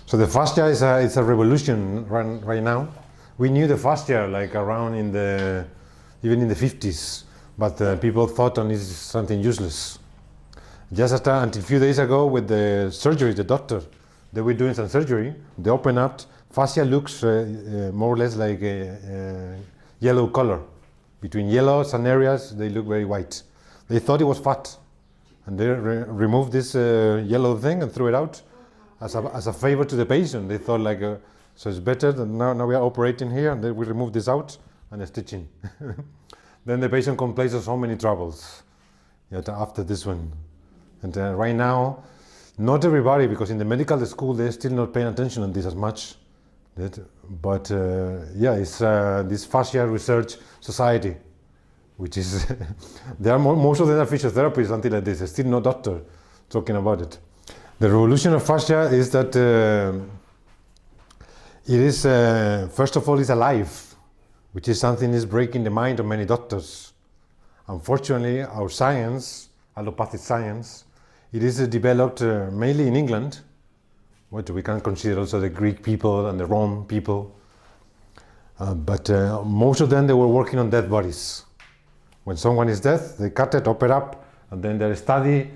So the fascia is a revolution right now. We knew the fascia like around even in the 50s, but people thought on it is something useless. Just until a few days ago with the surgery, the doctor, they were doing some surgery, they opened up, fascia looks more or less like a yellow color. Between yellows and areas, they look very white. They thought it was fat, and they removed this yellow thing and threw it out as a favor to the patient. They thought like, so it's better that now we are operating here, and then we remove this out and stitching. Then the patient complains of so many troubles after this one. And right now, not everybody, because in the medical school they're still not paying attention on this as much. But yeah, it's this fascia research society, which is there are most of them are physiotherapists, something like this. There's still no doctor talking about it. The revolution of fascia is that it is first of all is alive, which is something is breaking the mind of many doctors. Unfortunately, our science, allopathic science, it is developed mainly in England. What we can consider also the Greek people and the Rome people, but most of them they were working on dead bodies. When someone is dead, they cut it, open up, and then they study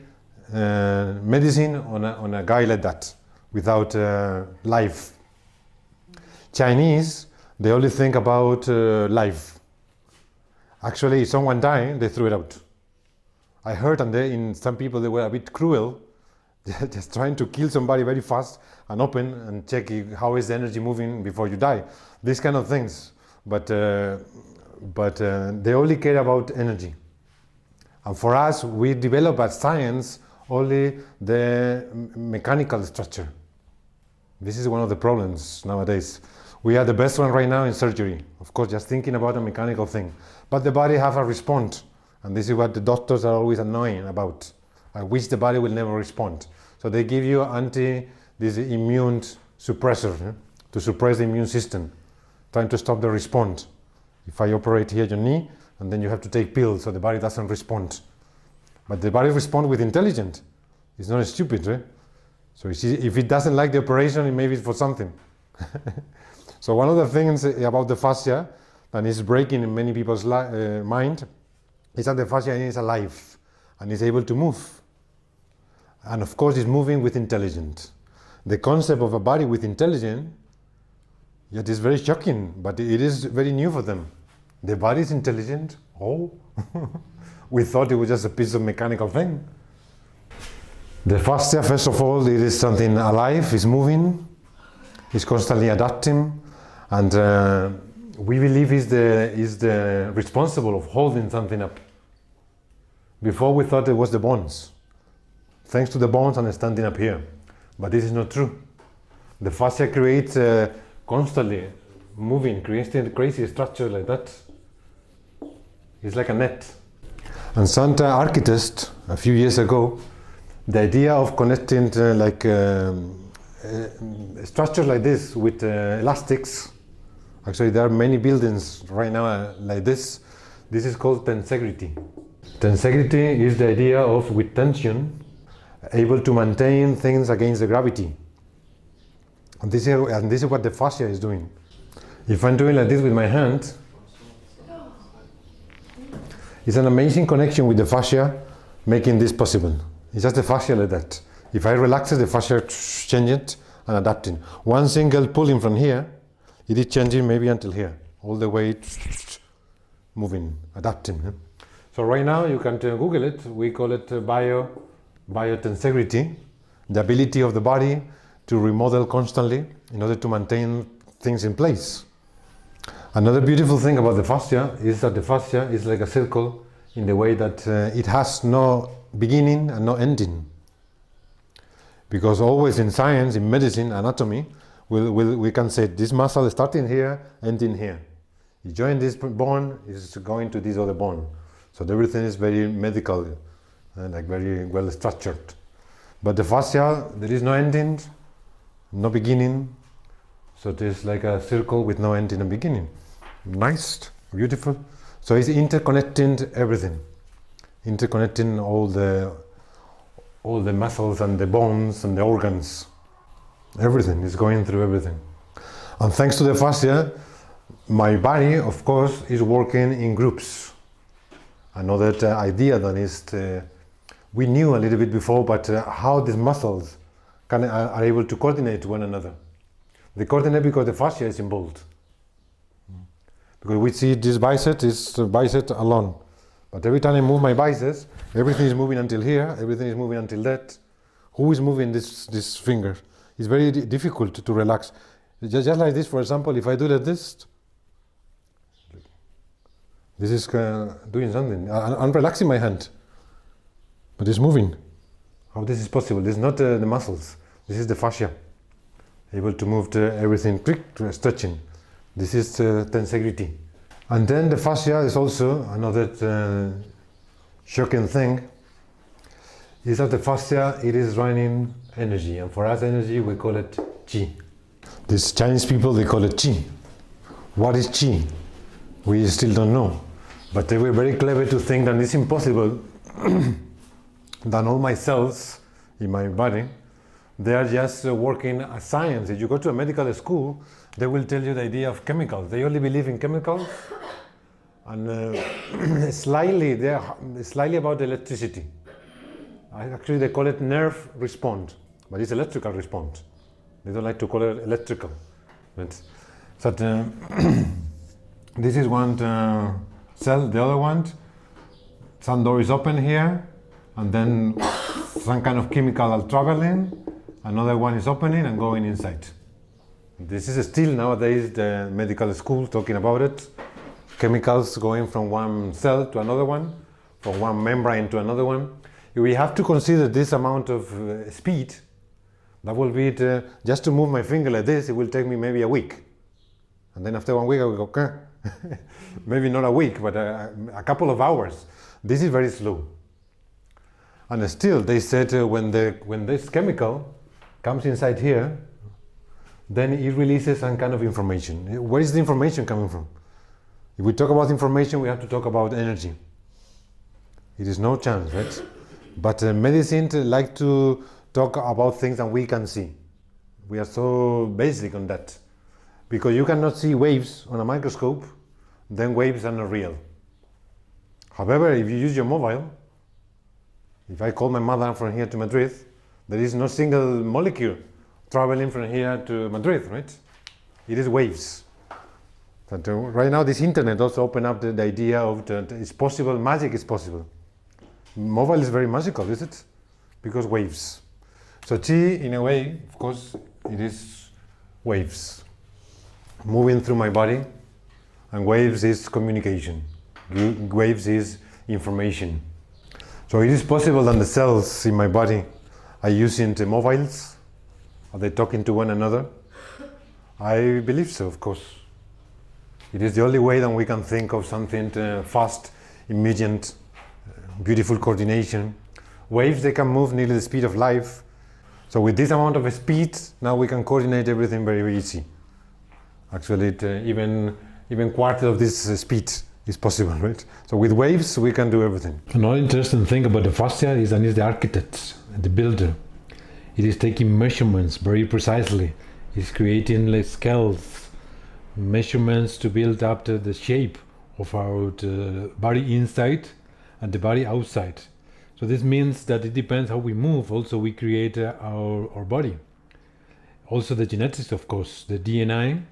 medicine on a guy like that, without life. Chinese, they only think about life. Actually, if someone died, they threw it out. I heard, and in some people they were a bit cruel, just trying to kill somebody very fast and open and check how is the energy moving before you die. These kind of things. But they only care about energy. And for us, we develop as science only the mechanical structure. This is one of the problems nowadays. We are the best one right now in surgery. Of course, just thinking about a mechanical thing. But the body has a response. And this is what the doctors are always annoying about. I wish the body will never respond. So they give you this immune suppressor to suppress the immune system, trying to stop the response. If I operate here your knee, and then you have to take pills so the body doesn't respond. But the body responds with intelligence. It's not stupid, right? So you see, if it doesn't like the operation, it may be for something. So one of the things about the fascia that is breaking in many people's mind is that the fascia is alive and is able to move. And of course, it's moving with intelligence. The concept of a body with intelligence, yet is very shocking, but it is very new for them. The body is intelligent? Oh, we thought it was just a piece of mechanical thing. The fascia, first of all, it is something alive, it's moving, it's constantly adapting, and we believe is the responsible of holding something up. Before we thought it was the bones. Thanks to the bones and standing up here. But this is not true. The fascia creates constantly moving, creating crazy structure like that. It's like a net. And some architects, a few years ago, the idea of connecting structures like this with elastics. Actually, there are many buildings right now like this. This is called tensegrity. Tensegrity is the idea of, with tension, able to maintain things against the gravity. And this is what the fascia is doing. If I'm doing like this with my hand, it's an amazing connection with the fascia making this possible. It's just the fascia like that. If I relax it, the fascia changes and adapting. One single pulling from here, it is changing maybe until here, all the way moving, adapting. So right now you can Google it. We call it biotensegrity, the ability of the body to remodel constantly in order to maintain things in place. Another beautiful thing about the fascia is that the fascia is like a circle in the way that it has no beginning and no ending. Because always in science, in medicine, anatomy, we can say this muscle is starting here, ending here. You join this bone, it's going to this other bone. So everything is very medical, like very well structured. But the fascia, there is no ending, no beginning. So it is like a circle with no ending and beginning. Nice, beautiful. So it's interconnecting everything, interconnecting all the muscles and the bones and the organs. Everything is going through everything. And thanks to the fascia, my body, of course, is working in groups. Another idea that is, we knew a little bit before, but how these muscles are able to coordinate one another. They coordinate because the fascia is involved. Because we see this bicep is bicep alone. But every time I move my biceps, everything is moving until here, everything is moving until that. Who is moving this finger? It's very difficult to relax. Just like this, for example, if I do like this is doing something. I'm relaxing my hand, but it's moving. How this is possible? This is not the muscles. This is the fascia, able to move everything quick, stretching. This is tensegrity. And then the fascia is also another shocking thing. Is that the fascia, it is running energy, and for us energy we call it qi. These Chinese people, they call it qi. What is qi? We still don't know, but they were very clever to think that it's impossible that all my cells in my body, they are just working as science. If you go to a medical school, they will tell you the idea of chemicals. They only believe in chemicals, and slightly about electricity. Actually, they call it nerve response, but it's electrical response. They don't like to call it electrical. So this is one cell, the other one, some door is open here, and then some kind of chemical are traveling, another one is opening and going inside. This is still nowadays the medical school talking about it. Chemicals going from one cell to another one, from one membrane to another one. We have to consider this amount of speed. That will be just to move my finger like this, it will take me maybe a week. And then after 1 week I will go, maybe not a week, but a couple of hours. This is very slow. And still, they said when this chemical comes inside here, then it releases some kind of information. Where is the information coming from? If we talk about information, we have to talk about energy. It is no chance, right? But medicine like to talk about things that we can see. We are so basic on that. Because you cannot see waves on a microscope, then waves are not real. However, if you use your mobile, if I call my mother from here to Madrid, there is no single molecule traveling from here to Madrid, right? It is waves. But right now, this internet also opened up the idea of that it's possible, magic is possible. Mobile is very magical, is it? Because waves. So qi, in a way, of course, it is waves moving through my body, and waves is communication. Waves is information. So it is possible that the cells in my body are using the mobiles. Are they talking to one another? I believe so, of course. It is the only way that we can think of something fast, immediate, beautiful coordination. Waves, they can move nearly the speed of light. So with this amount of speed, now we can coordinate everything very, very easy. Actually, even quarter of this speed is possible, right? So with waves, we can do everything. Another interesting thing about the fascia is that it's the architect, the builder. It is taking measurements very precisely. It's creating scales, measurements to build up the shape of our body inside and the body outside. So this means that it depends how we move. Also, we create our body. Also the genetics, of course, the DNA.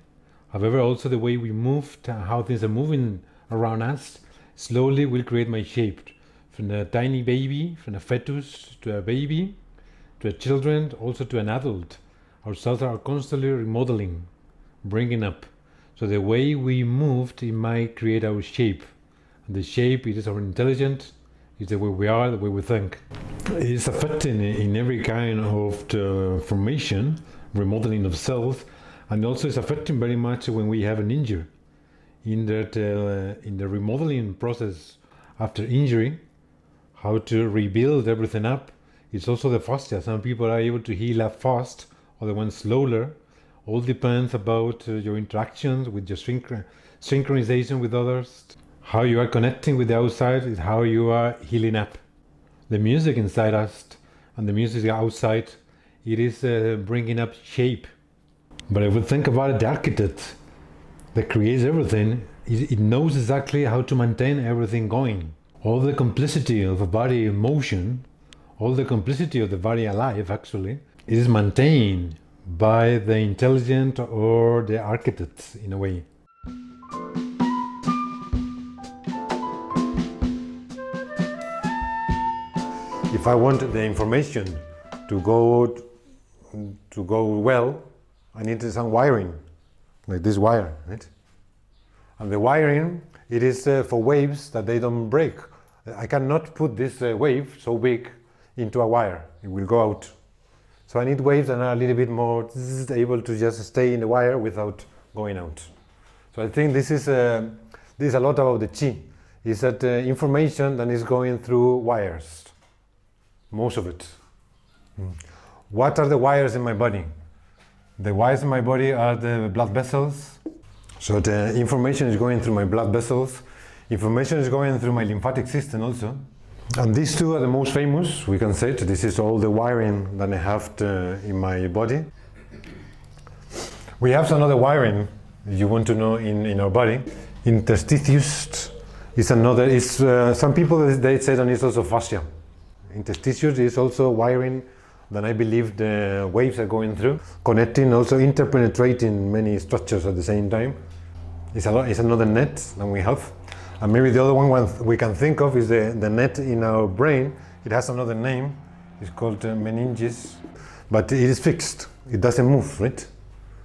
However, also the way we move, how things are moving around us, slowly will create my shape. From a tiny baby, from a fetus to a baby, to a children, also to an adult. Our cells are constantly remodeling, bringing up. So the way we moved, it might create our shape. And the shape, it is our intelligence, it's the way we are, the way we think. It's affecting in every kind of formation, remodeling of cells, and also it's affecting very much when we have an injury. In the remodeling process after injury, how to rebuild everything up, it's also the fascia. Some people are able to heal up fast, other ones slower. All depends about your interactions with your synchronization with others. How you are connecting with the outside is how you are healing up. The music inside us and the music outside it is bringing up shape. But if we think about it, the architect that creates everything, it knows exactly how to maintain everything going. All the complicity of a body in motion, all the complicity of the body alive actually, is maintained by the intelligent or the architect in a way. If I want the information to go well, I need some wiring, like this wire, right? And the wiring, it is for waves that they don't break. I cannot put this wave so big into a wire, it will go out. So I need waves that are a little bit more able to just stay in the wire without going out. So I think this is a lot about the chi, is that information that is going through wires, most of it. What are the wires in my body? The wires in my body are the blood vessels. So the information is going through my blood vessels. Information is going through my lymphatic system also. And these two are the most famous, we can say. This is all the wiring that I have in my body. We have some other wiring, you want to know, in our body. Interstitius is another, some people they say that it's also fascia. Interstitius is also wiring that I believe the waves are going through, connecting, also interpenetrating many structures at the same time. It's another net that we have. And maybe the other one we can think of is the net in our brain. It has another name. It's called meninges. But it is fixed. It doesn't move, right?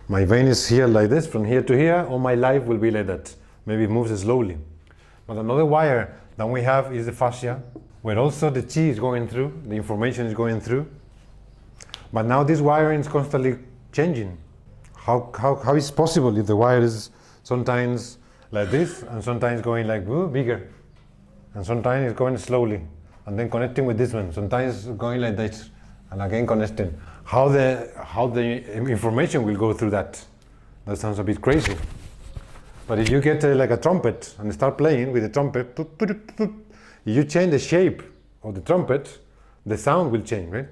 My vein is here like this, from here to here. All my life will be like that. Maybe it moves slowly. But another wire that we have is the fascia, where also the chi is going through, the information is going through. But now this wiring is constantly changing. How is it possible if the wire is sometimes like this and sometimes going like bigger, and sometimes it's going slowly and then connecting with this one, sometimes going like this and again connecting? How the information will go through that? That sounds a bit crazy. But if you get like a trumpet and start playing with the trumpet, if you change the shape of the trumpet, the sound will change, right?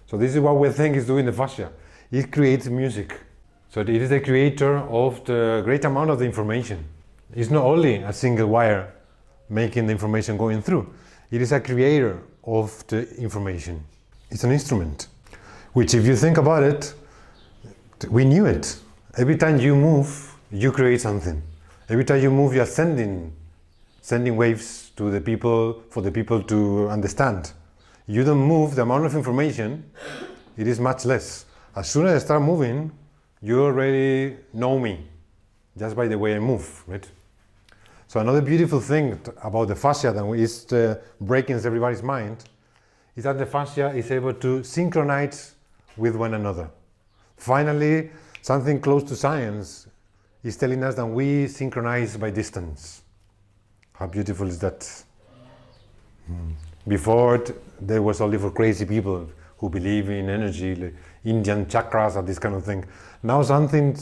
So this is what we think is doing the fascia. It creates music. So it is the creator of the great amount of the information. It's not only a single wire making the information going through. It is a creator of the information. It's an instrument, which if you think about it, we knew it. Every time you move, you create something. Every time you move, you are sending waves to the people, for the people to understand. You don't move, the amount of information, it is much less. As soon as I start moving, you already know me, just by the way I move, right? So another beautiful thing about the fascia that is breaking everybody's mind is that the fascia is able to synchronize with one another. Finally, something close to science is telling us that we synchronize by distance. How beautiful is that? Before, there was only for crazy people who believe in energy, like Indian chakras or this kind of thing. Now something,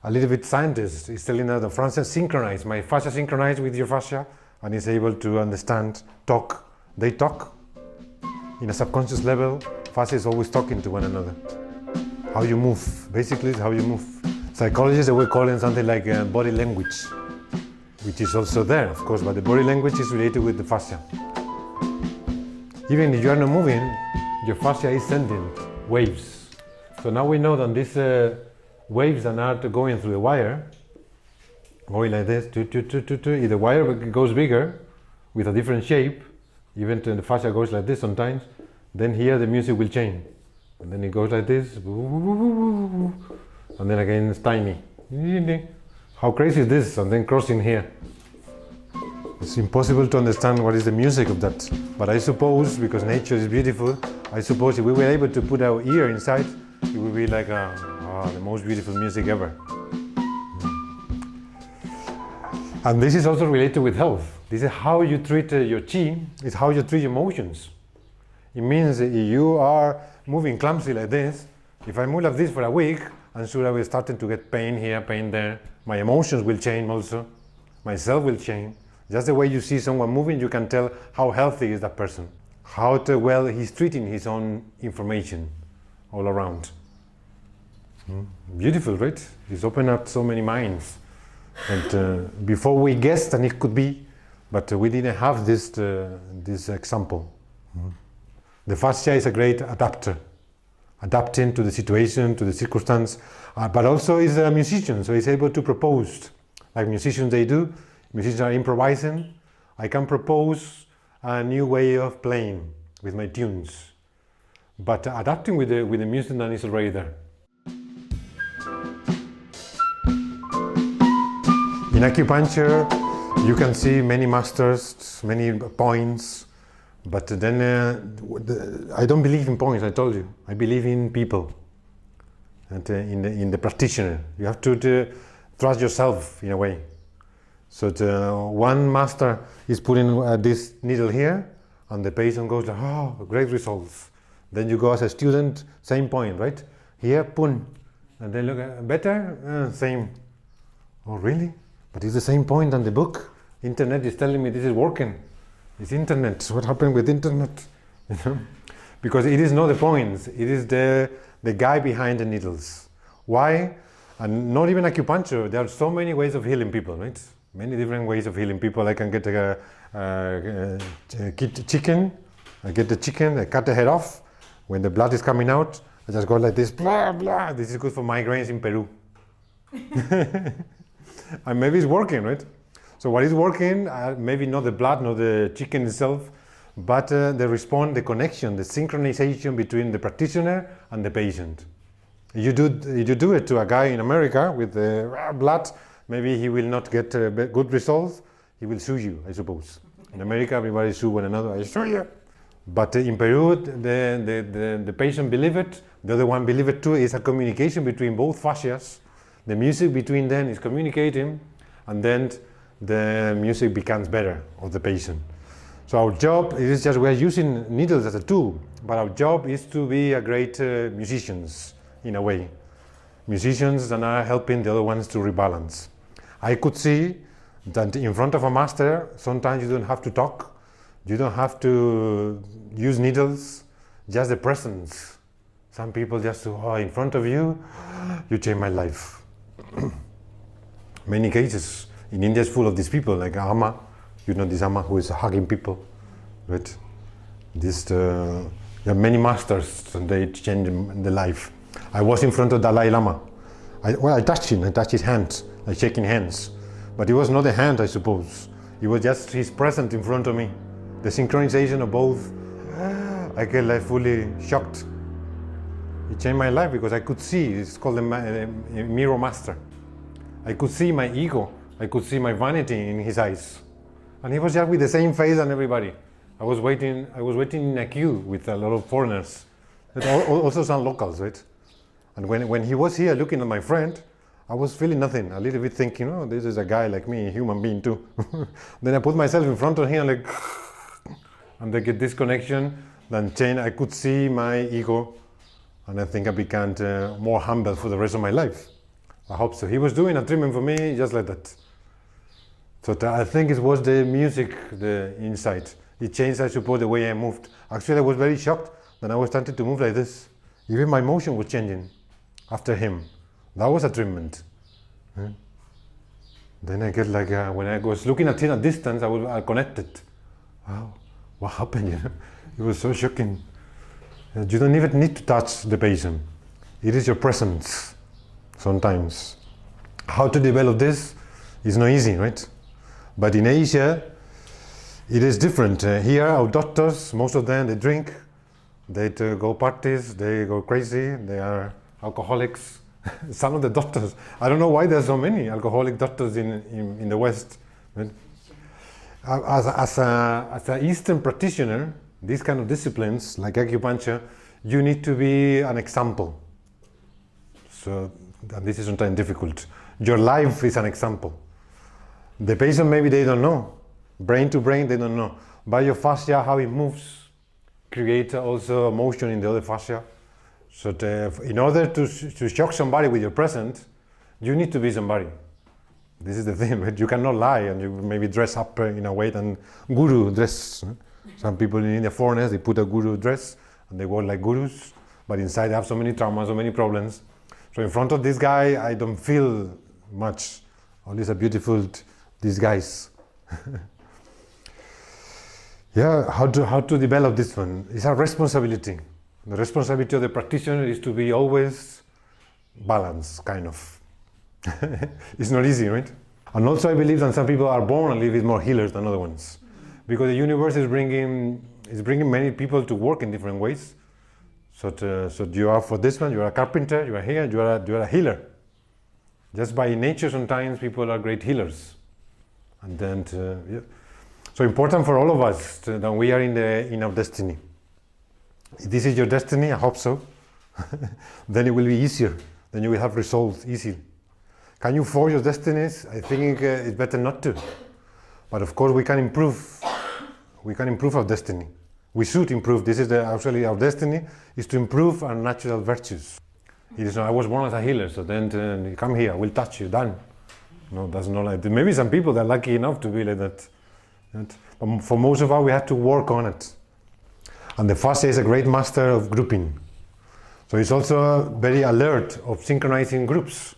a little bit scientist is telling us that fascia synchronize. My fascia synchronize with your fascia and is able to understand, talk. They talk. In a subconscious level, fascia is always talking to one another. How you move, basically it's how you move. Psychologists will call it something like body language, which is also there, of course, but the body language is related with the fascia. Even if you are not moving, your fascia is sending waves. So now we know that these waves that are going through the wire, going like this, if the wire goes bigger, with a different shape, even the fascia goes like this sometimes, then here the music will change. And then it goes like this, and then again it's tiny. How crazy is this? And then crossing here. It's impossible to understand what is the music of that. But I suppose, because nature is beautiful, I suppose if we were able to put our ear inside, it would be like the most beautiful music ever. And this is also related with health. This is how you treat your chi, it's how you treat your emotions. It means that if you are moving clumsy like this, if I move like this for a week, I'm sure I will start to get pain here, pain there. My emotions will change also. Myself will change. Just the way you see someone moving, you can tell how healthy is that person. how well he's treating his own information all around. Beautiful, right? He's opened up so many minds. And before we guessed, and it could be, but we didn't have this example. The fascia is a great adapter, adapting to the situation, to the circumstance, but also is a musician, so he's able to propose, like musicians they do. Musicians are improvising. I can propose a new way of playing with my tunes, but adapting with the music that is already there. In acupuncture, you can see many masters, many points, but then I don't believe in points, I told you. I believe in people and in the practitioner. You have to trust yourself in a way. So one master is putting this needle here, and the patient goes like, oh, great results. Then you go as a student, same point, right? Here, pun, and then look, better, same. Oh, really? But it's the same point on the book. Internet is telling me this is working. It's internet. What happened with internet? You know? Because it is not the points. It is the guy behind the needles. Why? And not even acupuncture. There are so many ways of healing people, right? Many different ways of healing people. I can get a chicken. I get the chicken. I cut the head off. When the blood is coming out, I just go like this. Blah blah. This is good for migraines in Peru. And maybe it's working, right? So what is working, maybe not the blood, not the chicken itself, but the response, the connection, the synchronization between the practitioner and the patient. You do it to a guy in America with the blood, maybe he will not get good results, he will sue you, I suppose. In America, everybody sue one another, I sue you. But in Peru, the patient believe it, the other one believe it too. It's a communication between both fascias. The music between them is communicating, and then the music becomes better of the patient. So our job is just, we're using needles as a tool, but our job is to be a great musicians in a way. Musicians that are helping the other ones to rebalance. I could see that in front of a master, sometimes you don't have to talk, you don't have to use needles, just the presence. Some people just, oh, in front of you, you changed my life. Many cases in India is full of these people, like Amma, you know this Amma who is hugging people, right? There are many masters and they change the life. I was in front of Dalai Lama. I touched him, I touched his hands, like shaking hands. But it was not a hand, I suppose. It was just his presence in front of me. The synchronization of both, I get like fully shocked. It changed my life because I could see, it's called a mirror master. I could see my ego, I could see my vanity in his eyes. And he was just with the same face and everybody. I was waiting in a queue with a lot of foreigners, also some locals, right? And when he was here looking at my friend, I was feeling nothing, a little bit thinking, oh, this is a guy like me, a human being too. Then I put myself in front of him like, and I get this connection, then change, I could see my ego, and I think I became more humble for the rest of my life. I hope so. He was doing a treatment for me just like that. So I think it was the music, the insight. It changed, I suppose, the way I moved. Actually, I was very shocked that I was starting to move like this. Even my motion was changing after him. That was a treatment. Then I get like, when I was looking at him at distance, I was connected. Wow, what happened? You know? It was so shocking. You don't even need to touch the patient. It is your presence sometimes. How to develop this is not easy, right? But in Asia, it is different. Here, our doctors, most of them, they drink, they go parties, they go crazy, they are alcoholics. Some of the doctors, I don't know why there's so many alcoholic doctors in the West. Right? As an Eastern practitioner, these kind of disciplines, like acupuncture, you need to be an example. So, and this is sometimes difficult. Your life is an example. The patient, maybe they don't know. Brain to brain, they don't know. But your fascia, how it moves, creates also motion in the other fascia. So in order to shock somebody with your presence, you need to be somebody. This is the thing, right? You cannot lie and you maybe dress up in a way than guru dress. Some people in India, foreigners, they put a guru dress and they walk like gurus, but inside they have so many traumas, so many problems. So in front of this guy, I don't feel much. Only a beautiful disguise. Yeah, how to develop this one? It's a responsibility. The responsibility of the practitioner is to be always balanced, kind of. It's not easy, right? And also I believe that some people are born a little bit more healers than other ones, because the universe is bringing many people to work in different ways. So you are for this one, you are a carpenter, you are here, you are a healer. Just by nature, sometimes people are great healers. And then, yeah. So important for all of us that we are in our destiny. If this is your destiny, I hope so. Then it will be easier. Then you will have results easily. Can you force your destinies? I think it's better not to. But of course, we can improve. We can improve our destiny. We should improve. This is actually our destiny is to improve our natural virtues. It is not, I was born as a healer, so then come here, we'll touch you, done. No, that's not like that. Maybe some people are lucky enough to be like that. But for most of us, we have to work on it. And the fascia is a great master of grouping. So it's also very alert of synchronizing groups.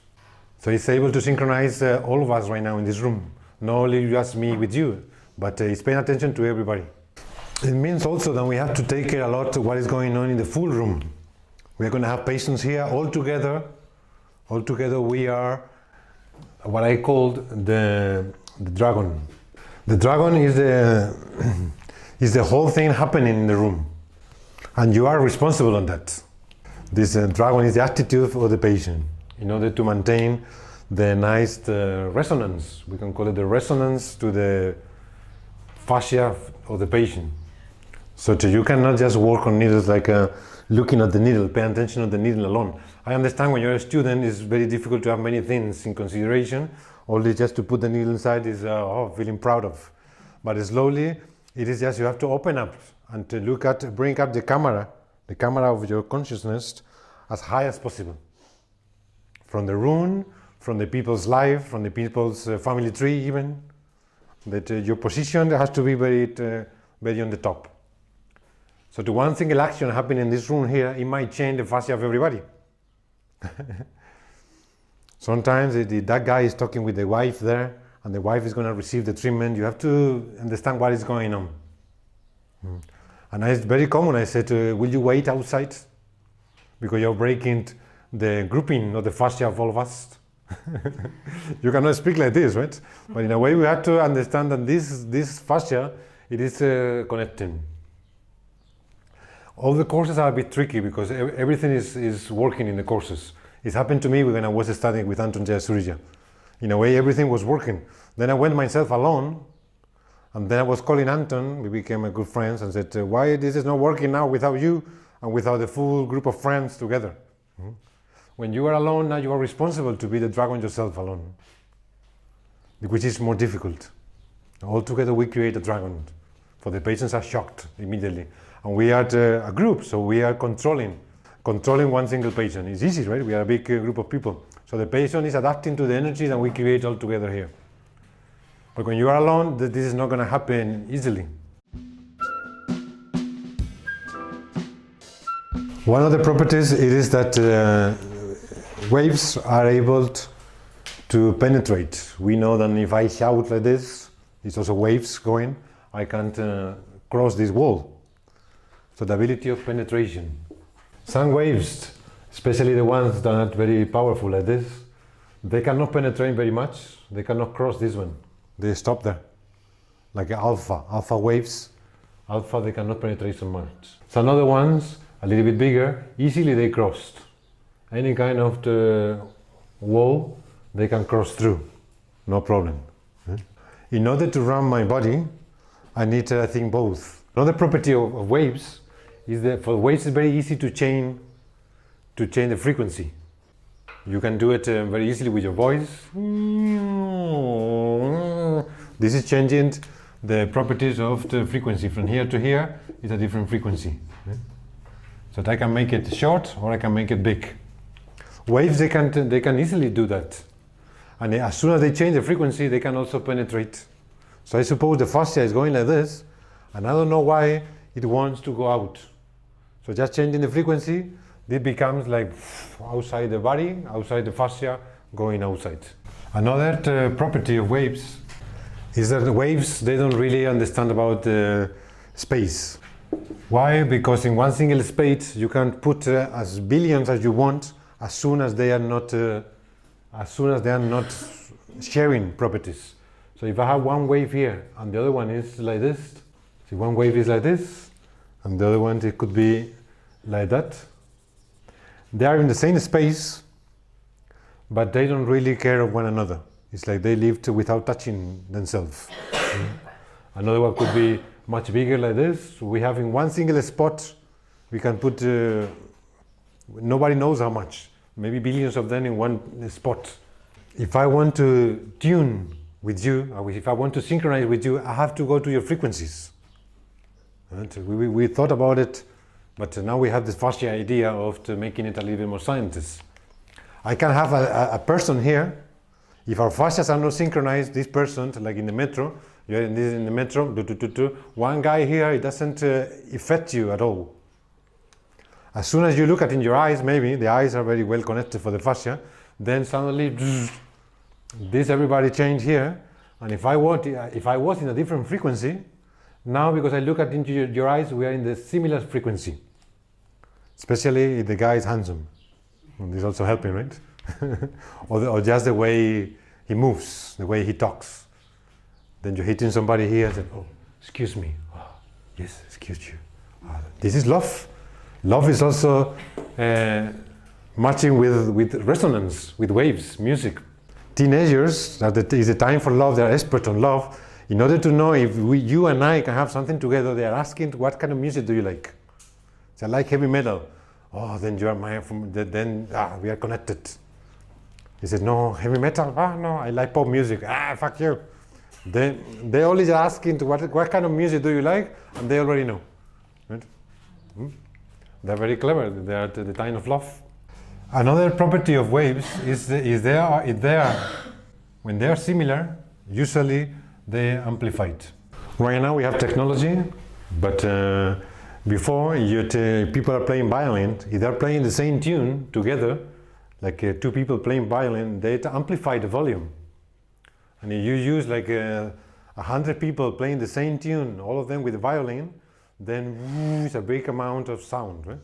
So it's able to synchronize all of us right now in this room. Not only just me with you, but it's paying attention to everybody. It means also that we have to take care a lot of what is going on in the full room. We are going to have patients here all together. All together we are what I called the dragon. The dragon is the whole thing happening in the room. And you are responsible on that. This dragon is the attitude of the patient in order to maintain the nice resonance. We can call it the resonance to the fascia of the patient. So you cannot just work on needles like looking at the needle, pay attention to the needle alone. I understand when you're a student, it's very difficult to have many things in consideration. Only just to put the needle inside is feeling proud of. But slowly, it is just you have to open up and to bring up the camera of your consciousness as high as possible. From the room, from the people's life, from the people's family tree even. That your position has to be very on the top. So to one single action happening in this room here, it might change the fascia of everybody. Sometimes that guy is talking with the wife there, and the wife is going to receive the treatment. You have to understand what is going on. And it's very common. I said, will you wait outside? Because you're breaking the grouping of the fascia of all of us. You cannot speak like this, right? But in a way, we have to understand that this fascia, it is connecting. All the courses are a bit tricky because everything is working in the courses. It happened to me when I was studying with Anton Jayasuriya. In a way, everything was working. Then I went myself alone, and then I was calling Anton. We became a good friends and said, why this is not working now without you and without the full group of friends together? When you are alone, now you are responsible to be the dragon yourself alone, which is more difficult. All together we create a dragon. For the patients are shocked immediately. And we are a group, so we are controlling one single patient. It's easy, right? We are a big group of people. So the patient is adapting to the energy that we create all together here. But when you are alone, this is not going to happen easily. One of the properties is that waves are able to penetrate. We know that if I shout like this, it's also waves going. I can't cross this wall. So the ability of penetration. Some waves, especially the ones that are not very powerful like this, they cannot penetrate very much. They cannot cross this one. They stop there. Like alpha waves. Alpha, they cannot penetrate so much. Some other ones, a little bit bigger, easily they crossed. Any kind of the wall, they can cross through. No problem. In order to run my body, I need, I think, both. Another property of waves is that for waves it's very easy to change the frequency. You can do it very easily with your voice. This is changing the properties of the frequency. From here to here is a different frequency. So that I can make it short or I can make it big. Waves, they can easily do that. And as soon as they change the frequency, they can also penetrate. So I suppose the fascia is going like this, and I don't know why it wants to go out. So just changing the frequency, it becomes like outside the body, outside the fascia, going outside. Another property of waves is that the waves, they don't really understand about space. Why? Because in one single space you can put as billions as you want, as soon as they are not sharing properties. So if I have one wave here and the other one is like this, see, one wave is like this and the other one it could be like that. They are in the same space, but they don't really care of one another. It's like they lived without touching themselves. Another one could be much bigger like this. We have in one single spot, we can put, nobody knows how much, maybe billions of them in one spot. If I want to tune with you, or if I want to synchronize with you, I have to go to your frequencies. And we thought about it, but now we have this fascia idea of making it a little bit more scientist. I can have a person here. If our fascias are not synchronized, this person, like in the metro, you're in the metro, one guy here, it doesn't affect you at all. As soon as you look at in your eyes, maybe the eyes are very well connected for the fascia, then suddenly this everybody changed here. And if I was in a different frequency, now because I look at into your eyes, we are in the similar frequency. Especially if the guy is handsome. And this is also helping, right? or just the way he moves, the way he talks. Then you're hitting somebody here and say, oh, excuse me. Oh, yes, excuse you. This is love. Love is also matching with resonance, with waves, music. Teenagers, that is the time for love, they're expert on love. In order to know if you and I can have something together, they are asking, what kind of music do you like? So I like heavy metal. Oh, then you are we are connected. He said, no, heavy metal? No, I like pop music. Fuck you. They only just asking what kind of music do you like, and they already know. Right? They're very clever. They are at the time of love. Another property of waves is when they are similar, usually they amplify it. Right now we have technology, but before people are playing violin, if they're playing the same tune together, like two people playing violin, they amplify the volume. And if you use like 100 people playing the same tune, all of them with the violin, then it's a big amount of sound, right?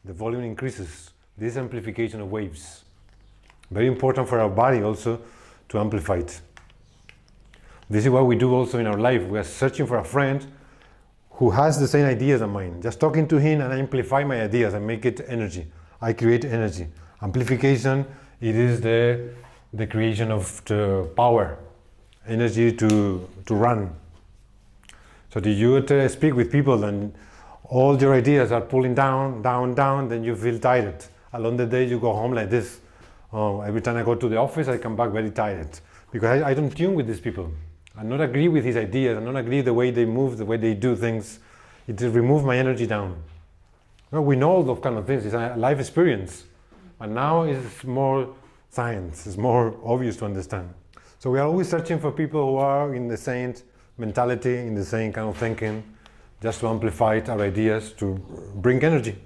The volume increases. This amplification of waves. Very important for our body also to amplify it. This is what we do also in our life. We are searching for a friend who has the same ideas as mine. Just talking to him and I amplify my ideas and make it energy. I create energy. Amplification, it is the creation of the power, energy to run. So do you speak with people and all your ideas are pulling down, then you feel tired. Along the day you go home like this. Oh, every time I go to the office I come back very tired because I don't tune with these people. I don't agree with his ideas, I don't agree the way they move, the way they do things. It removes my energy down. Well, we know all those kind of things, it's a life experience. And now it's more science, it's more obvious to understand. So we are always searching for people who are in the same mentality, in the same kind of thinking, just to amplify our ideas, to bring energy.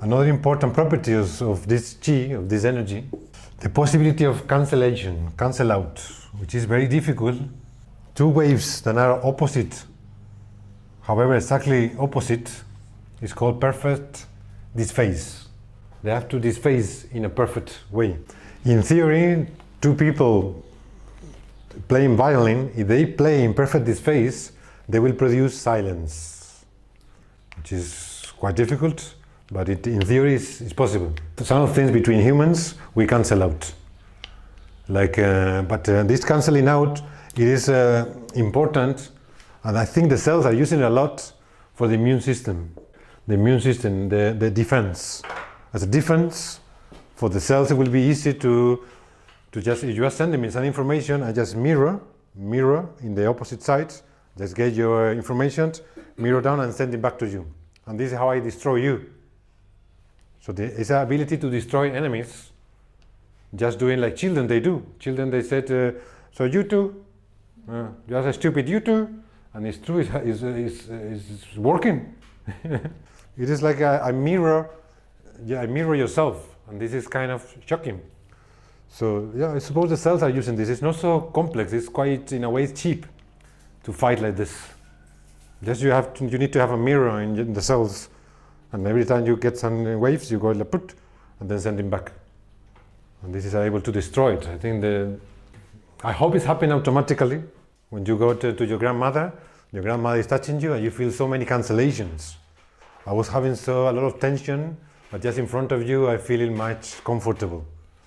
Another important property of this chi, of this energy, the possibility of cancellation, cancel out, which is very difficult. Two waves that are opposite, however exactly opposite, is called perfect disphase. They have to disphase in a perfect way. In theory, two people playing violin, if they play in perfect disphase, they will produce silence, which is quite difficult. But in theory, it's possible. Some of things between humans, we cancel out. But this cancelling out, it is important, and I think the cells are using it a lot for the immune system. The immune system, the defense. As a defense, for the cells, it will be easy to just, if you are sending me some information, I just mirror in the opposite side, just get your information, mirror down and send it back to you. And this is how I destroy you. So it's the ability to destroy enemies, just doing like children they do. Children, they said, so you two, you are a stupid you two, and it's true, it's working. It is like a mirror, a mirror yourself, and this is kind of shocking. So yeah, I suppose the cells are using this. It's not so complex. It's quite, in a way, cheap to fight like this. Just you need to have a mirror in the cells, and every time you get some waves, you go like put, and then send them back. And this is able to destroy it. I hope it's happening automatically. When you go to your grandmother is touching you, and you feel so many cancellations. I was having a lot of tension, but just in front of you, I feel much comfortable,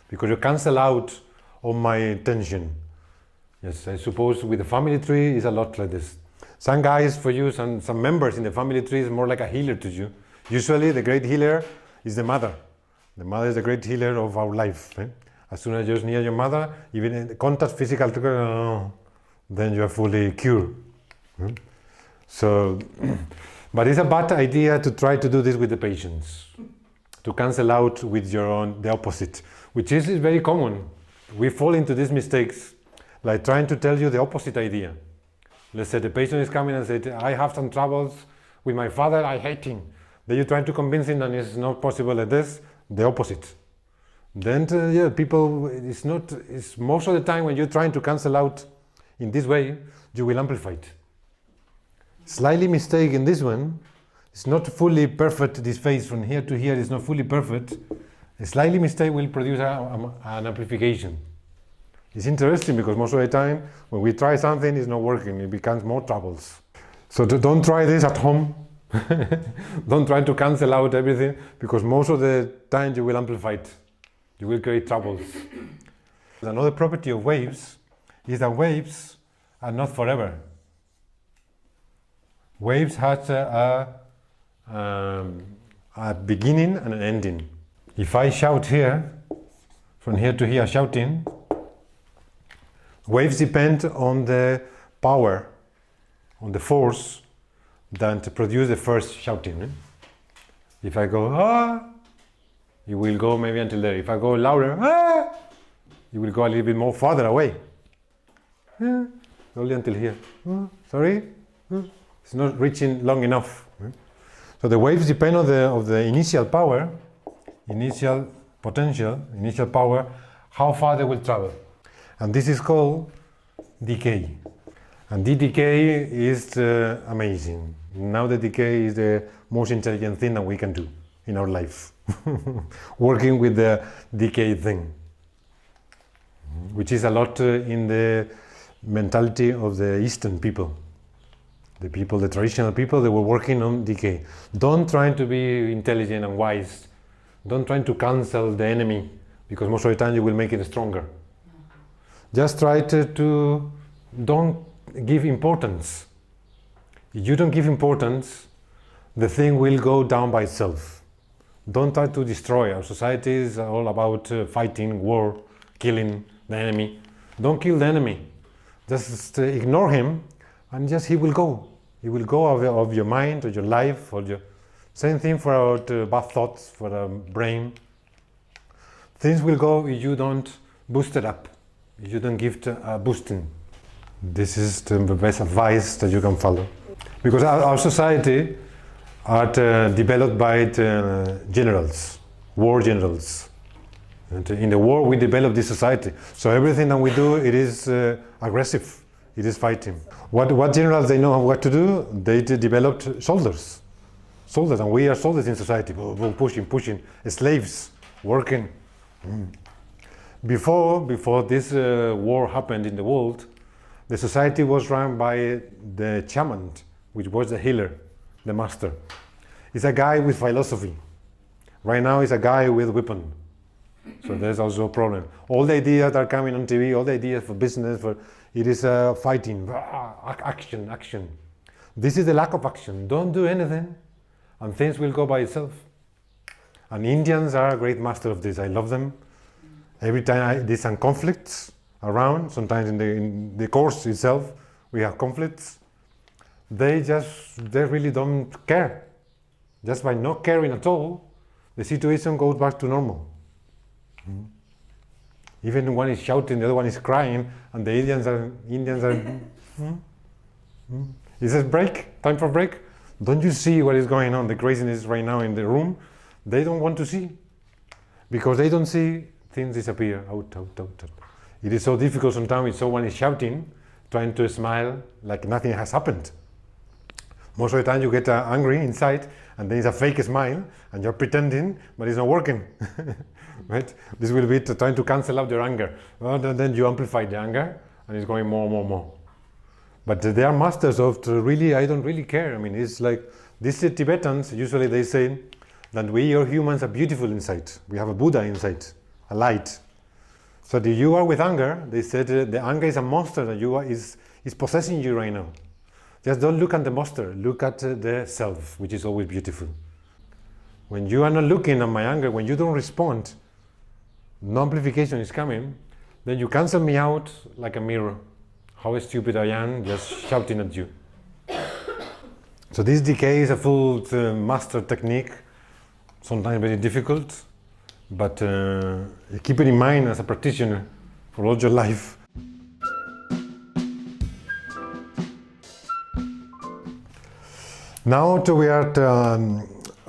because you cancel out all my tension. Yes, I suppose with the family tree is a lot like this. Some guys for you, some members in the family tree is more like a healer to you. Usually the great healer is the mother. The mother is the great healer of our life. As soon as you're near your mother, even in contact, physical, then you are fully cured. So, but it's a bad idea to try to do this with the patients, to cancel out with the opposite, which is very common. We fall into these mistakes, like trying to tell you the opposite idea. Let's say the patient is coming and says, I have some troubles with my father, I hate him. Then you're trying to convince him that it's not possible like this, the opposite. Then, people, it's most of the time when you're trying to cancel out in this way, you will amplify it. Slightly mistake in this one, it's not fully perfect, this phase from here to here is not fully perfect. A slightly mistake will produce an amplification. It's interesting because most of the time when we try something, it's not working, it becomes more troubles. So don't try this at home. Don't try to cancel out everything, because most of the time you will amplify it. You will create troubles. Another property of waves is that waves are not forever. Waves have a beginning and an ending. If I shout here, from here to here shouting, waves depend on the power, on the force that produce the first shouting. If I go, ah, it will go maybe until there. If I go louder, ah, it will go a little bit more farther away. Only until here. Sorry? It's not reaching long enough. So the waves depend on the initial power, initial potential, initial power, how far they will travel. And this is called decay. And the decay is amazing. Now the decay is the most intelligent thing that we can do in our life. Working with the decay thing, which is a lot in the mentality of the Eastern people. The traditional people, they were working on decay. Don't try to be intelligent and wise. Don't try to cancel the enemy, because most of the time you will make it stronger. Just try to don't give importance. If you don't give importance, the thing will go down by itself. Don't try to destroy. Our society is all about fighting, war, killing the enemy. Don't kill the enemy. Just ignore him, and just he will go. He will go of your mind, of your life, or your... Same thing for our bad thoughts, for our brain. Things will go if you don't boost it up. If you don't give it a boosting. This is the best advice that you can follow. Because our society are developed by generals, war generals. And in the war we develop this society. So everything that we do, it is aggressive. It is fighting. What generals they know what to do? They developed soldiers, and we are soldiers in society. Pushing, slaves, working. Before this war happened in the world, the society was run by the shaman, which was the healer, the master. It's a guy with philosophy. Right now, it's a guy with a weapon. So there's also a problem. All the ideas that are coming on TV, all the ideas for business, it is fighting, action. This is the lack of action. Don't do anything, and things will go by itself. And Indians are a great master of this. I love them. Every time there's some conflicts around, sometimes in the course itself, we have conflicts. They really don't care. Just by not caring at all, the situation goes back to normal. Even one is shouting, the other one is crying, and the Indians are. He says, break, time for break. Don't you see what is going on, the craziness right now in the room? They don't want to see. Because they don't see, things disappear, out. It is so difficult sometimes if someone is shouting, trying to smile like nothing has happened. Most of the time you get angry inside, and then it's a fake smile, and you're pretending, but it's not working. Right? This will be trying to cancel out your anger. Well, then you amplify the anger, and it's going more. But they are masters of really, I don't really care. I mean, it's like, these Tibetans, usually they say that we or humans are beautiful inside. We have a Buddha inside, a light. So if you are with anger, they said the anger is a monster that is possessing you right now. Just don't look at the monster, look at the self, which is always beautiful. When you are not looking at my anger, when you don't respond, no amplification is coming, then you cancel me out like a mirror. How stupid I am, just shouting at you. So this decay is a full master technique, sometimes very difficult, but keep it in mind as a practitioner for all your life. Now we are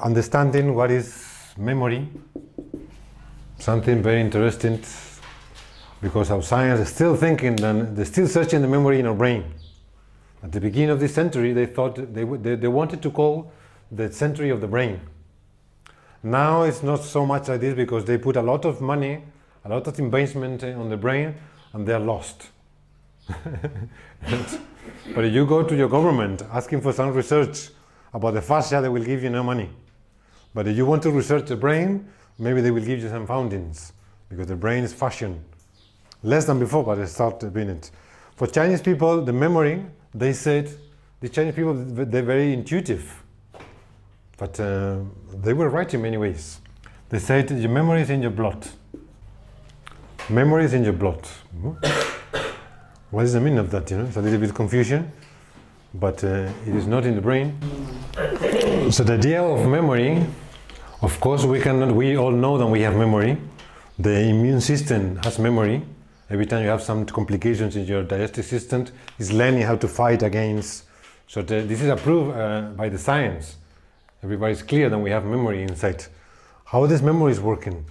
understanding what is memory, something very interesting, because our science is still thinking that they're still searching the memory in our brain. At the beginning of this century, they thought they wanted to call the century of the brain. Now it's not so much like this because they put a lot of money, a lot of investment on the brain, and they're lost. But if you go to your government asking for some research about the fascia, they will give you no money. But if you want to research the brain, maybe they will give you some foundings, because the brain is fashion. Less than before, but they start doing it. For Chinese people, the memory, they said, the Chinese people, they're very intuitive. But they were right in many ways. They said, your memory is in your blood. Memory is in your blood. What is the meaning of that? It's a little bit confusion, but it is not in the brain. So the idea of memory, of course, we all know that we have memory. The immune system has memory. Every time you have some complications in your digestive system, it's learning how to fight against. So this is approved by the science. Everybody's clear that we have memory inside. How this memory is working?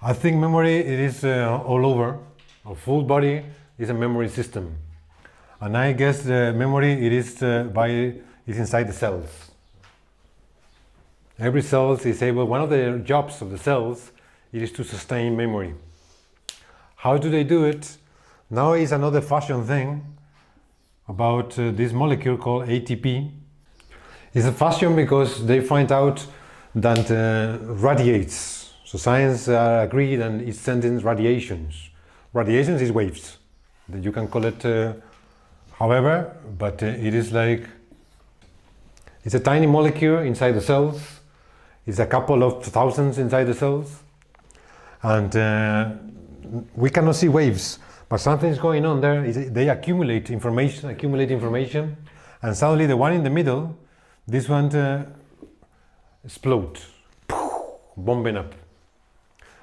I think memory, it is all over. Our full body is a memory system. And I guess the memory, it is inside the cells. Every cell is able, one of the jobs of the cells, it is to sustain memory. How do they do it? Now is another fashion thing about this molecule called ATP. It's a fashion because they find out that radiates. So science agreed that it's sending radiations. Radiations is waves. You can call it however, but it is like, it's a tiny molecule inside the cells. It's a couple of thousands inside the cells. And we cannot see waves, but something's going on there. They accumulate information, and suddenly the one in the middle, this one explodes, bombing up.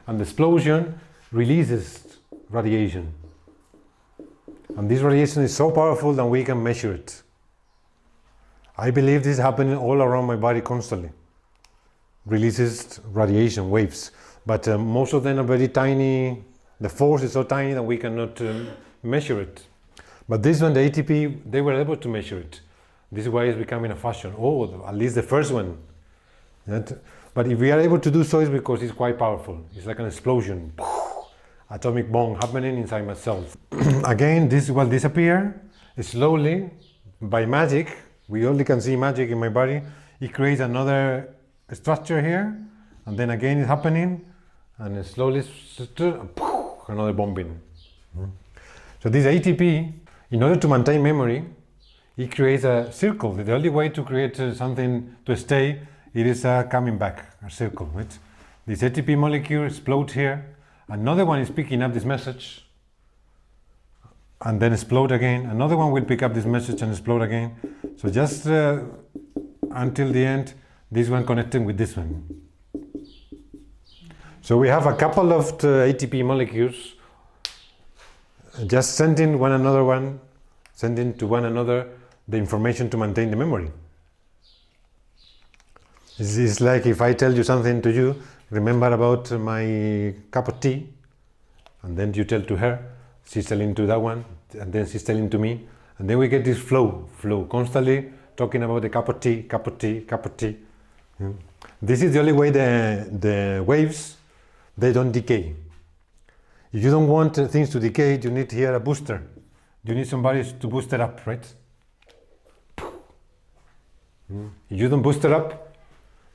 And the explosion releases radiation. And this radiation is so powerful that we can measure it. I believe this is happening all around my body constantly. Releases radiation waves, but most of them are very tiny. The force is so tiny that we cannot measure it. But this one, the ATP, they were able to measure it. This is why it's becoming a fashion. Oh, at least the first one. But if we are able to do so, it's because it's quite powerful. It's like an explosion. Atomic bomb happening inside my cells. Again, this will disappear slowly by magic. We only can see magic in my body. It creates another structure here, and then again it's happening, and slowly another bombing. So this ATP, in order to maintain memory, it creates a circle. The only way to create something to stay, it is coming back, a circle. Right? This ATP molecule explodes here, another one is picking up this message, and then explode again. Another one will pick up this message and explode again. So just until the end, this one connecting with this one. So we have a couple of ATP molecules just sending to one another the information to maintain the memory. It's like if I tell you something to you, remember about my cup of tea, and then you tell to her, she's telling to that one, and then she's telling to me, and then we get this flow, constantly talking about the cup of tea, cup of tea, cup of tea. This is the only way the waves, they don't decay. If you don't want things to decay, you need here a booster. You need somebody to boost it up, right? If you don't boost it up,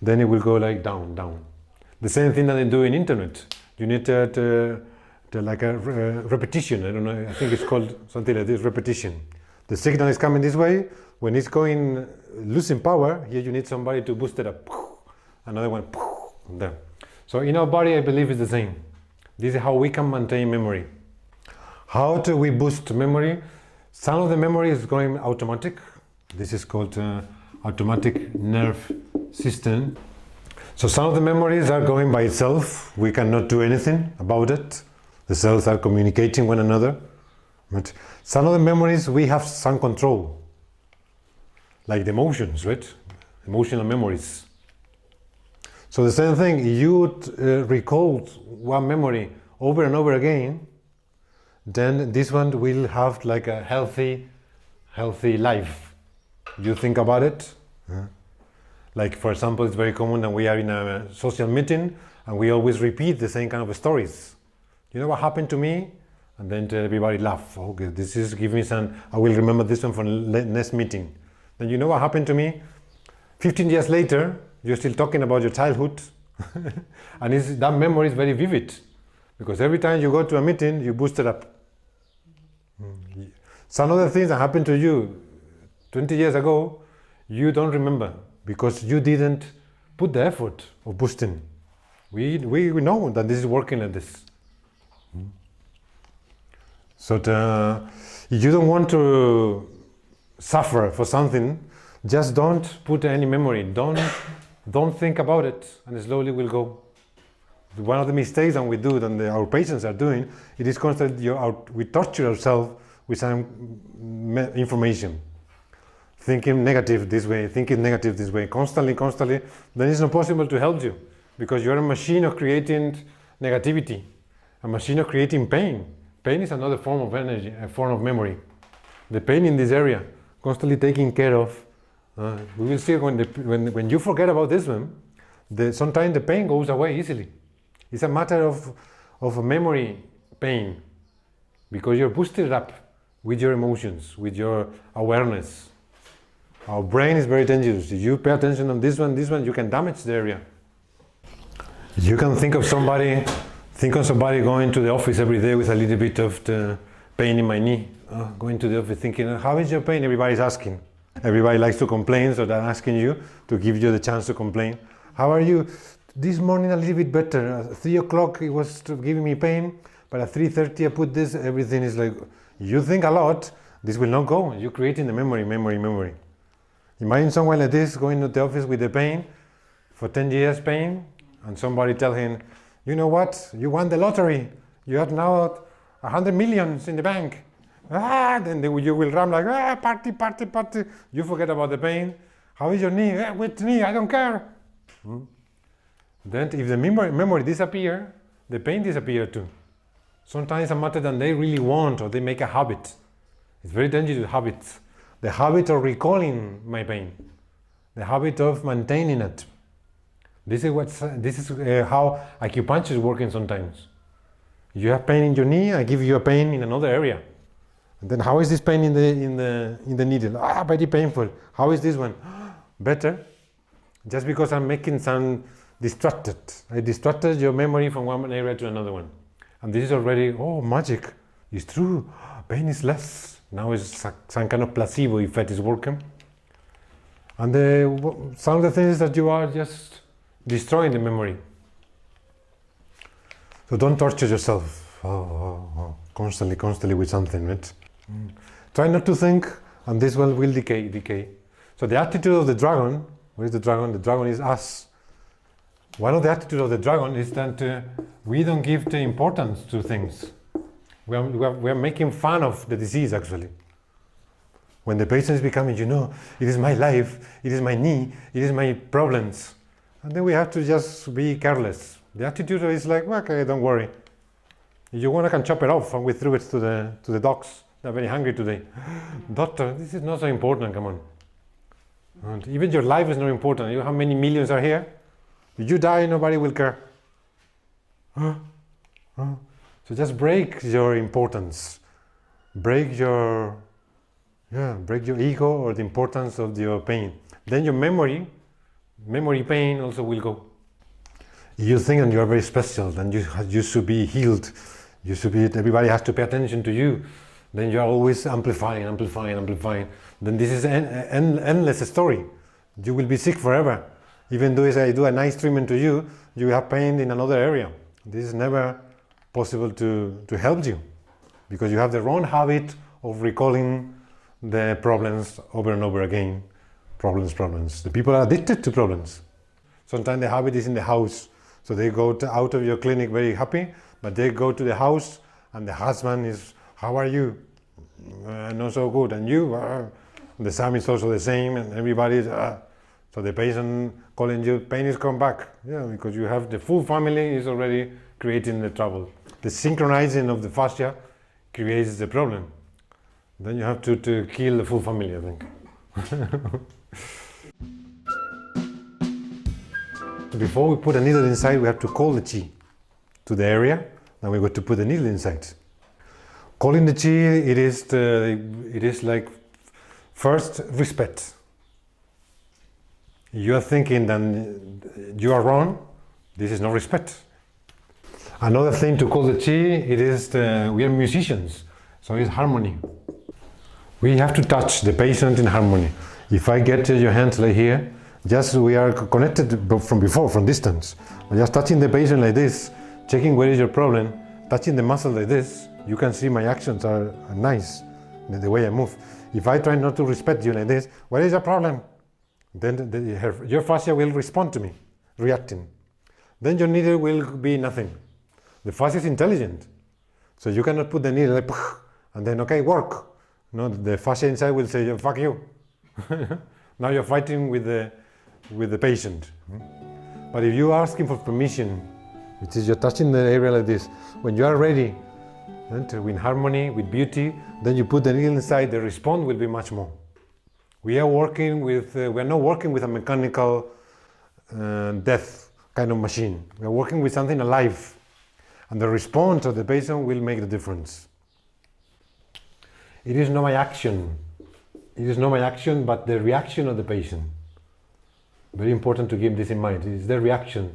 then it will go like down, down. The same thing that they do in internet. You need like a repetition. I don't know, I think it's called something like this, repetition. The signal is coming this way. When it's going, losing power, here you need somebody to boost it up. Another one, there. So in our body, I believe it's the same. This is how we can maintain memory. How do we boost memory? Some of the memory is going automatic. This is called automatic nerve system. So some of the memories are going by itself. We cannot do anything about it. The cells are communicating one another. But some of the memories we have some control. Like the emotions, right? Emotional memories. So the same thing, you recall one memory over and over again, then this one will have like a healthy life. You think about it. Like for example, it's very common that we are in a social meeting and we always repeat the same kind of stories. You know what happened to me? And then everybody laugh. Okay, this is give me some, I will remember this one for next meeting. Then you know what happened to me? 15 years later, you're still talking about your childhood. And that memory is very vivid. Because every time you go to a meeting, you boost it up. Some of the things that happened to you 20 years ago, you don't remember because you didn't put the effort of boosting. We know that this is working like this. So if you don't want to suffer for something, just don't put any memory. Don't think about it, and slowly will go. One of the mistakes that we do, that our patients are doing, it is constantly we torture ourselves with some information. Thinking negative this way, constantly, then it's not possible to help you because you're a machine of creating negativity, a machine of creating pain. Pain is another form of energy, a form of memory. The pain in this area, constantly taking care of. We will see when you forget about this one, sometimes the pain goes away easily. It's a matter of a memory pain because you're boosted up with your emotions, with your awareness. Our brain is very dangerous. If you pay attention on this one, you can damage the area. You can think of somebody going to the office every day with a little bit of the pain in my knee. Going to the office thinking, how is your pain? Everybody's asking. Everybody likes to complain, so they're asking you to give you the chance to complain. How are you? This morning a little bit better. At 3 o'clock it was giving me pain, but at 3:30 I put this, everything is like, you think a lot, this will not go. You're creating the memory. Imagine someone like this going to the office with the pain, for 10 years pain, and somebody tell him, you know what, you won the lottery. You have now 100 million in the bank. Then you will run like, party. You forget about the pain. How is your knee? With knee, I don't care. Then if the memory disappear, the pain disappear too. Sometimes it's a matter that they really want or they make a habit. It's very dangerous habits. The habit of recalling my pain. The habit of maintaining it. This is how acupuncture is working sometimes. You have pain in your knee, I give you a pain in another area. And then how is this pain in the needle? Very painful. How is this one? Better. Just because I'm making some distracted. I distracted your memory from one area to another one. And this is already, magic. It's true. Pain is less. Now it's some kind of placebo effect is working. And some of the things that you are just destroying the memory. So don't torture yourself constantly with something, right? Try not to think, and this one will decay. So the attitude of the dragon, where is the dragon? The dragon is us. One of the attitudes of the dragon is that we don't give the importance to things. We are making fun of the disease, actually. When the patient is becoming, it is my life, it is my knee, it is my problems. And then we have to just be careless. The attitude is like, well, okay, don't worry. If you want, I can chop it off, and we threw it to the dogs. They're very hungry today. Doctor, this is not so important, come on. And even your life is not important. You know how many millions are here? If you die, nobody will care. So just break your importance. Break your ego or the importance of your pain. Then your memory pain also will go. You think that you are very special, then you should be healed. Everybody has to pay attention to you. Then you are always amplifying. Then this is an endless story. You will be sick forever. Even though I do a nice treatment to you, you have pain in another area. This is never possible to help you, because you have the wrong habit of recalling the problems over and over again. Problems. The people are addicted to problems. Sometimes the habit is in the house. So they go out of your clinic very happy, but they go to the house and the husband is, how are you? Not so good. And you? The son is also the same, and everybody is, So the patient calling you, pain is come back. Yeah, because you have the full family is already creating the trouble. The synchronizing of the fascia creates the problem. Then you have to kill the full family, I think. Before we put a needle inside, we have to call the chi to the area. Then we got to put the needle inside. Calling the chi, it is like first respect. You are thinking that you are wrong. This is no respect. Another thing to call the chi, it is we are musicians, so it's harmony. We have to touch the patient in harmony. If I get your hands like here, just we are connected from before, from distance. Just touching the patient like this, checking where is your problem, touching the muscle like this, you can see my actions are nice, the way I move. If I try not to respect you like this, what is your problem? Then your fascia will respond to me, reacting. Then your needle will be nothing. The fascia is intelligent. So you cannot put the needle like, and then, okay, work. No, the fascia inside will say, fuck you. Now you're fighting with the patient. But if you ask him for permission, it is you're touching the area like this. When you are ready, in harmony, with beauty, then you put the needle inside, the response will be much more. We are not working with a mechanical death kind of machine. We are working with something alive. And the response of the patient will make the difference. It is not my action. It is not my action, but the reaction of the patient. Very important to keep this in mind. It is the reaction.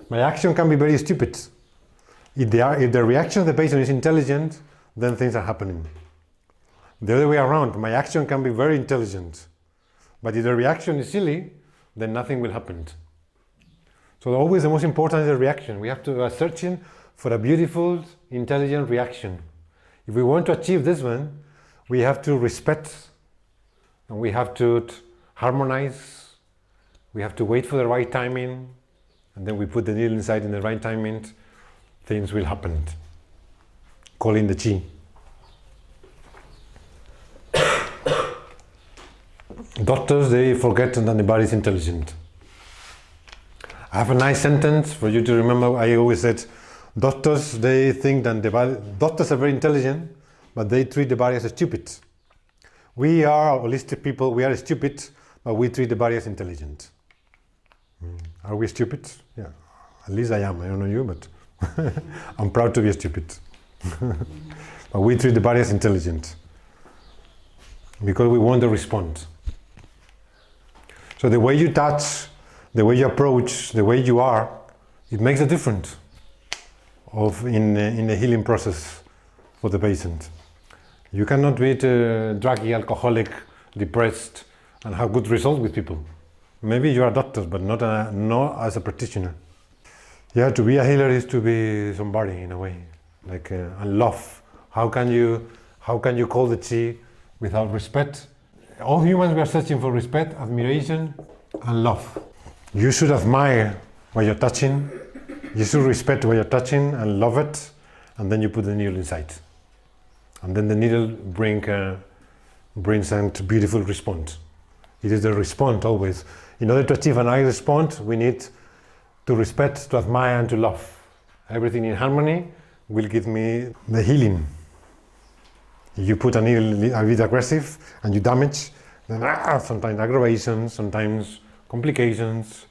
My action can be very stupid. If the reaction of the patient is intelligent, then things are happening. The other way around, my action can be very intelligent. But if the reaction is silly, then nothing will happen. So always the most important is the reaction. We have to be searching for a beautiful, intelligent reaction. If we want to achieve this one, we have to respect, and we have to harmonize. We have to wait for the right timing, and then we put the needle inside in the right timing. Things will happen. Calling the chi. Doctors, they forget that the body is intelligent. I have a nice sentence for you to remember. I always said, doctors, they think that doctors are very intelligent, but they treat the body as stupid. We are holistic people, we are stupid, but we treat the body as intelligent. Are we stupid? Yeah, at least I am. I don't know you, but I'm proud to be stupid. But we treat the body as intelligent because we want to respond. So the way you touch, the way you approach, the way you are, it makes a difference in the healing process for the patient. You cannot be druggy, alcoholic, depressed, and have good results with people. Maybe you are a doctor, but not as a practitioner. Yeah, to be a healer is to be somebody in a way, like and love. How can you call the chi without respect? All humans, we are searching for respect, admiration, and love. You should admire what you're touching. You should respect what you're touching and love it, and then you put the needle inside. And then the needle bring brings a beautiful response. It is the response always. In order to achieve an high response, we need to respect, to admire, and to love. Everything in harmony will give me the healing. If you put a bit aggressive and you damage, then sometimes aggravation, sometimes complications,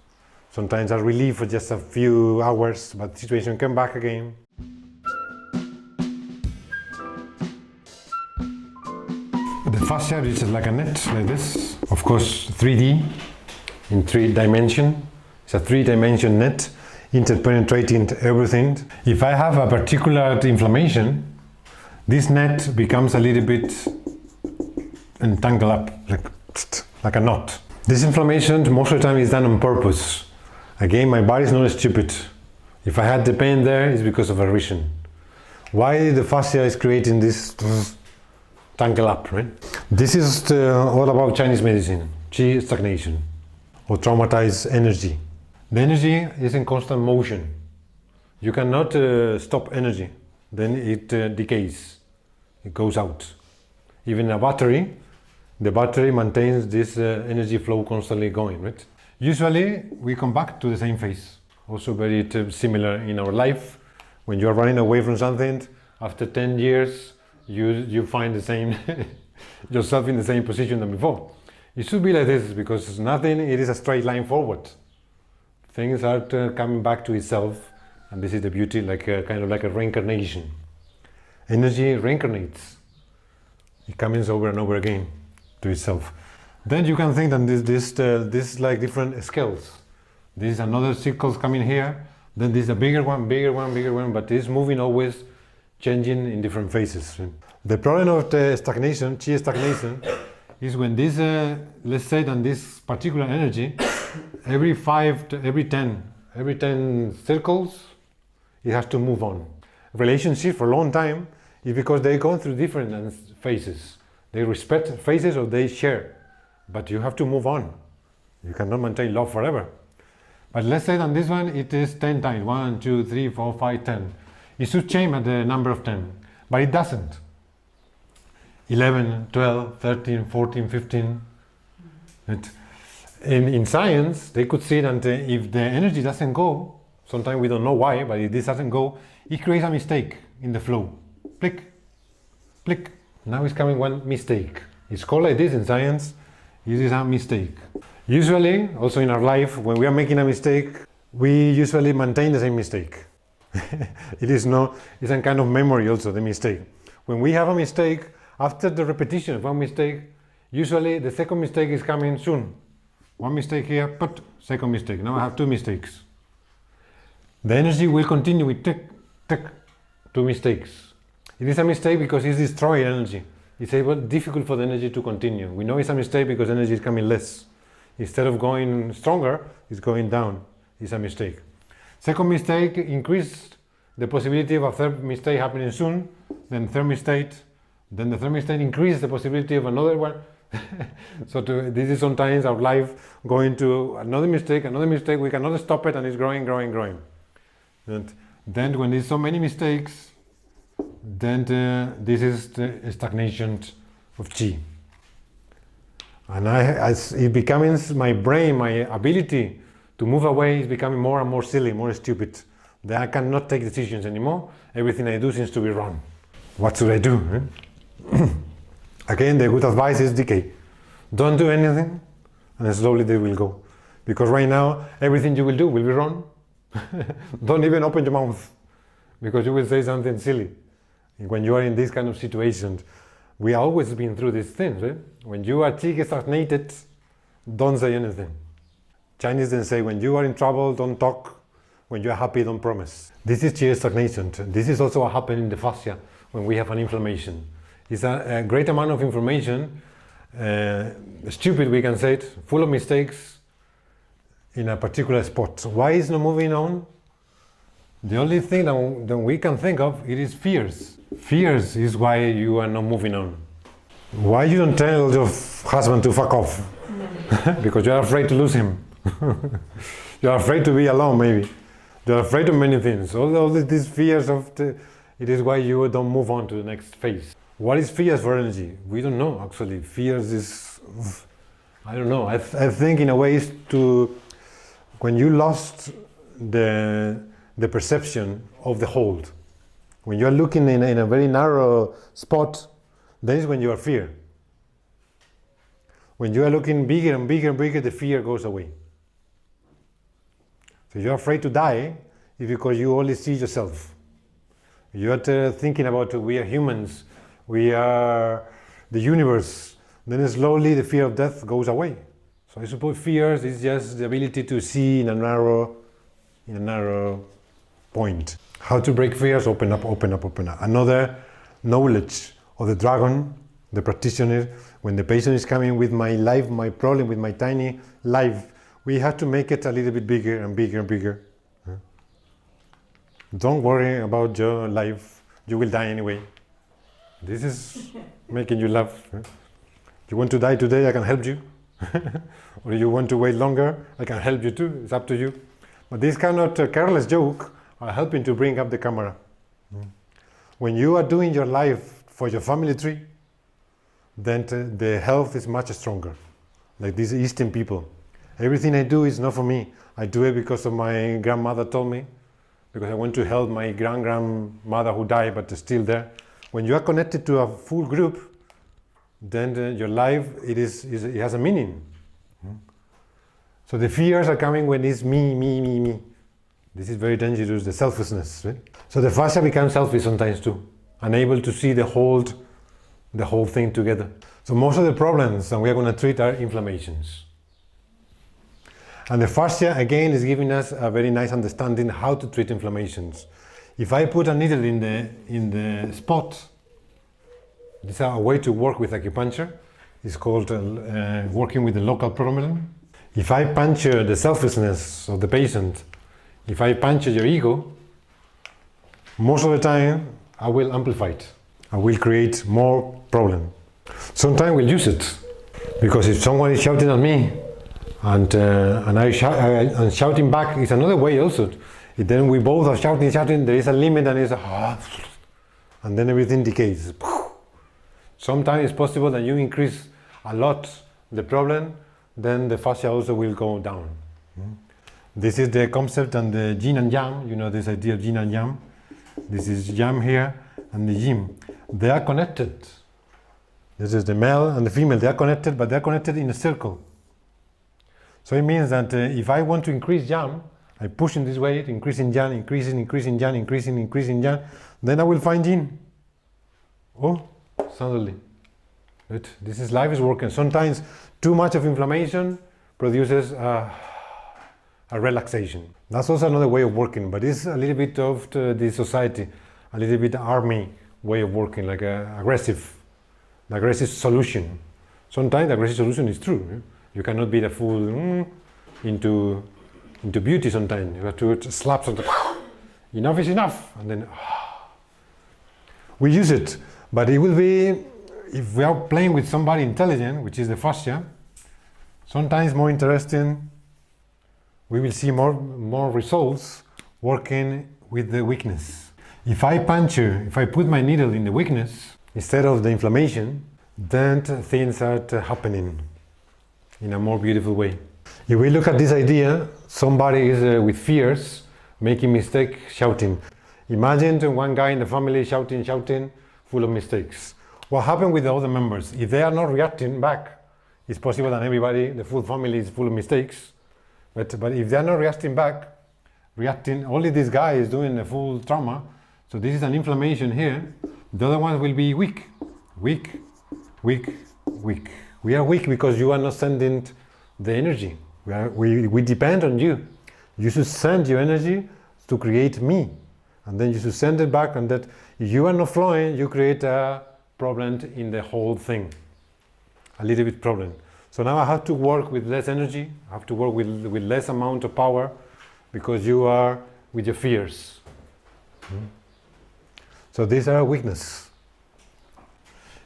sometimes a relief for just a few hours, but the situation come back again. The fascia is like a net, like this. Of course, 3D, in 3 dimensions. It's a 3-dimension net, interpenetrating everything. If I have a particular inflammation, this net becomes a little bit entangled up, like a knot. This inflammation, most of the time, is done on purpose. Again, my body is not stupid. If I had the pain there, it's because of a reason. Why the fascia is creating this tangle up, right? This is all about Chinese medicine, qi stagnation, or traumatized energy. The energy is in constant motion. You cannot stop energy, then it decays, it goes out. Even a battery, the battery maintains this energy flow constantly going, right? Usually we come back to the same phase, also very similar in our life. When you are running away from something, after 10 years, you find the same yourself in the same position than before. It should be like this, because nothing, it is a straight line forward. Things are coming back to itself, and this is the beauty, like kind of like a reincarnation. Energy reincarnates. It comes over and over again to itself. Then you can think that this like different scales. This is another circles coming here, then this is a bigger one, but it's moving always, changing in different phases. The problem of the stagnation, qi stagnation, is when this, let's say that this particular energy, every 10 circles, it has to move on. Relationship for a long time is because they go through different phases. They respect phases or they share, but you have to move on. You cannot maintain love forever. But let's say that this one, it is 10 times, 1, 2, 3, 4, 5, 10. It should change at the number of 10, but it doesn't. 11, 12, 13, 14, 15. In science, they could see that if the energy doesn't go, sometimes we don't know why, but if this doesn't go, it creates a mistake in the flow. Click, click. Now it's coming one mistake. It's called like this in science. This is a mistake. Usually, also in our life, when we are making a mistake, we usually maintain the same mistake. It's a kind of memory also, the mistake. When we have a mistake, after the repetition of one mistake, usually the second mistake is coming soon. One mistake here, but second mistake. Now I have 2 mistakes. The energy will continue with tick, tick, 2 mistakes. It is a mistake because it's destroying energy. It's difficult for the energy to continue. We know it's a mistake because energy is coming less. Instead of going stronger, it's going down. It's a mistake. Second mistake increased the possibility of a third mistake happening soon, then third mistake, then the third mistake increased the possibility of another one. So this is sometimes our life going to another mistake, we cannot stop it, and it's growing. And then when there's so many mistakes, then this is the stagnation of qi. And as it becomes my brain, my ability to move away is becoming more and more silly, more stupid. Then I cannot take decisions anymore. Everything I do seems to be wrong. What should I do? Again, the good advice is decay. Don't do anything, and slowly they will go. Because right now, everything you will do will be wrong. Don't even open your mouth, because you will say something silly. When you are in this kind of situation, we always been through these things. Right? When you are qi stagnated, don't say anything. Chinese then say, when you are in trouble, don't talk. When you are happy, don't promise. This is qi stagnation. This is also what happens in the fascia when we have an inflammation. It's a great amount of information, stupid we can say it, full of mistakes in a particular spot. Why is not moving on? The only thing that we can think of, it is fears. Fears is why you are not moving on. Why you don't tell your husband to fuck off? Because you are afraid to lose him. You are afraid to be alone, maybe. You are afraid of many things. All these fears of It is why you don't move on to the next phase. What is fears for energy? We don't know, actually. Fears is, I don't know. I think in a way is to, when you lost the perception of the whole. When you are looking in a very narrow spot, that is when you are fear. When you are looking bigger and bigger and bigger, the fear goes away. So you're afraid to die is because you only see yourself. You're thinking about we are humans, we are the universe. Then slowly the fear of death goes away. So I suppose fears is just the ability to see in a narrow point. How to break fears? Open up, open up, open up. Another knowledge of the dragon, the practitioner, when the patient is coming with my life, my problem, with my tiny life, we have to make it a little bit bigger and bigger and bigger. Don't worry about your life, you will die anyway. This is making you laugh. You want to die today, I can help you. Or you want to wait longer, I can help you too, it's up to you. But this kind of careless joke are helping to bring up the camera. When you are doing your life for your family tree, then the health is much stronger. Like these Eastern people. Everything I do is not for me. I do it because of my grandmother told me, because I want to help my grandmother who died but is still there. When you are connected to a full group, then your life, it has a meaning. So the fears are coming when it's me, me, me, me. This is very dangerous, the selfishness. Right? So the fascia becomes selfish sometimes too, unable to see the whole thing together. So most of the problems that we are going to treat are inflammations. And the fascia, again, is giving us a very nice understanding how to treat inflammations. If I put a needle in the spot, this is a way to work with acupuncture. It's called working with the local problem. If I puncture the selfishness of the patient, if I puncture your ego, most of the time I will amplify it. I will create more problem. Sometimes we'll use it, because if someone is shouting at me, and shouting back is another way also. Then we both are shouting, there is a limit, and and then everything decays. Sometimes it's possible that you increase a lot the problem, then the fascia also will go down. This is the concept and the yin and yang, you know this idea of yin and yang. This is yang here and the yin. They are connected. This is the male and the female, they are connected, but they are connected in a circle. So it means that if I want to increase yang, I push in this way, increasing yang, increasing yang, increasing yang, then I will find yin. Oh, suddenly. But this is life is working. Sometimes too much of inflammation produces a relaxation. That's also another way of working, but it's a little bit of the society, a little bit army way of working, like the aggressive solution. Sometimes the aggressive solution is true. You cannot be the fool into beauty sometimes. You have to slap something. Enough is enough. And then we use it. But it will be, if we are playing with somebody intelligent, which is the fascia, sometimes more interesting, we will see more results working with the weakness. If I put my needle in the weakness, instead of the inflammation, then things start happening in a more beautiful way. If we look at this idea, somebody is with fears, making mistake, shouting. Imagine one guy in the family shouting, full of mistakes. What happened with the other members? If they are not reacting back, it's possible that everybody, the full family is full of mistakes. But if they are not reacting back, only this guy is doing the full trauma. So this is an inflammation here. The other ones will be weak. We are weak because you are not sending the energy. We depend on you. You should send your energy to create me. And then you should send it back, and that if you are not flowing, you create a problem in the whole thing. A little bit problem. So now I have to work with less energy. I have to work with less amount of power, because you are with your fears. So these are weakness.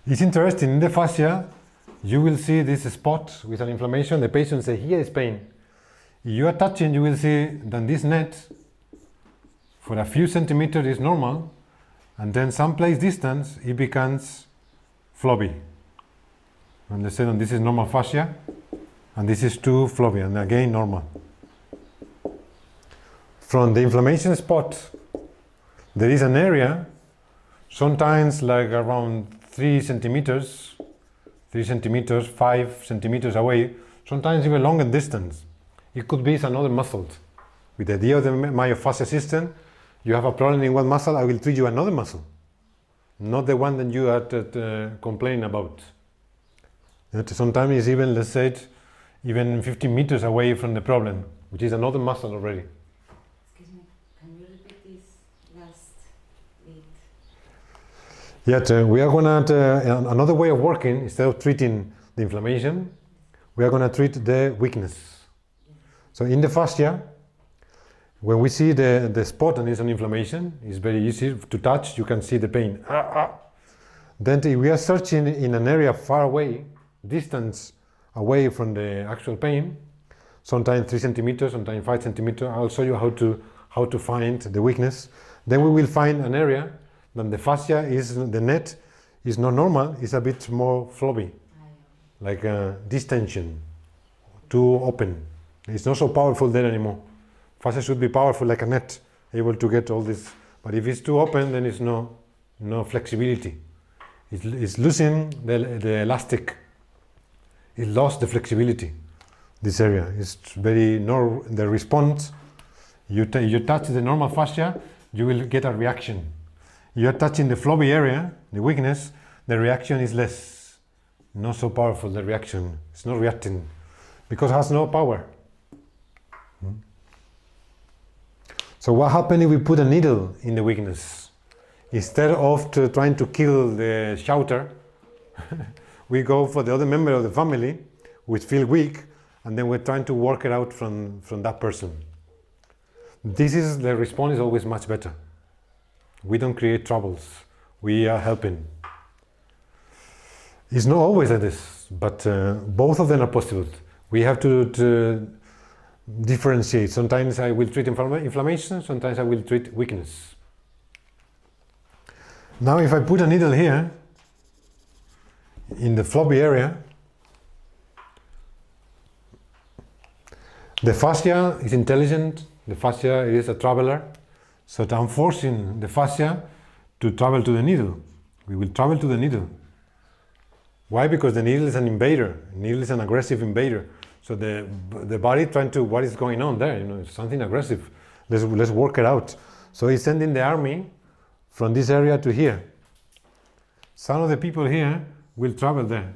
It's interesting, in the fascia, you will see this spot with an inflammation. The patient says, here is pain. If you are touching, you will see that this net, for a few centimeters, is normal, and then someplace distance it becomes floppy. Understand? This is normal fascia, and this is too floppy, and again normal. From the inflammation spot, there is an area, sometimes like around 3 centimeters, 5 centimeters away, sometimes even longer distance. It could be another muscle. With the idea of the myofascial system, you have a problem in one muscle, I will treat you another muscle, not the one that you are complaining about. Sometimes it's even, let's say, even 50 meters away from the problem, which is another muscle already. Excuse me, can you repeat this last bit? Yeah, we are going to, another way of working, instead of treating the inflammation, we are going to treat the weakness. So in the fascia, when we see the spot and it's an inflammation, it's very easy to touch, you can see the pain. Then if we are searching in an area far away, distance away from the actual pain, sometimes 3 centimeters, sometimes 5 centimeters, I'll show you how to find the weakness. Then we will find an area that the fascia is, the net is not normal, it's a bit more floppy, like distension, too open. It's not so powerful there anymore. Fascia should be powerful like a net, able to get all this. But if it's too open, then it's no flexibility. It's losing the elastic. It lost the flexibility. This area is very the response. You touch the normal fascia, you will get a reaction. You're touching the floppy area, the weakness. The reaction is less, not so powerful. The reaction, it's not reacting because it has no power. So what happens if we put a needle in the weakness? Instead of trying to kill the shouter, we go for the other member of the family which feel weak, and then we're trying to work it out from that person. The response is always much better. We don't create troubles. We are helping. It's not always like this, but both of them are possible. We have to differentiate. Sometimes I will treat inflammation, sometimes I will treat weakness. Now if I put a needle here, in the floppy area, the fascia is intelligent, the fascia is a traveler, so I'm forcing the fascia to travel to the needle. We will travel to the needle. Why? Because the needle is an invader, the needle is an aggressive invader. So the body trying to, what is going on there? It's something aggressive. Let's work it out. So he's sending the army from this area to here. Some of the people here will travel there.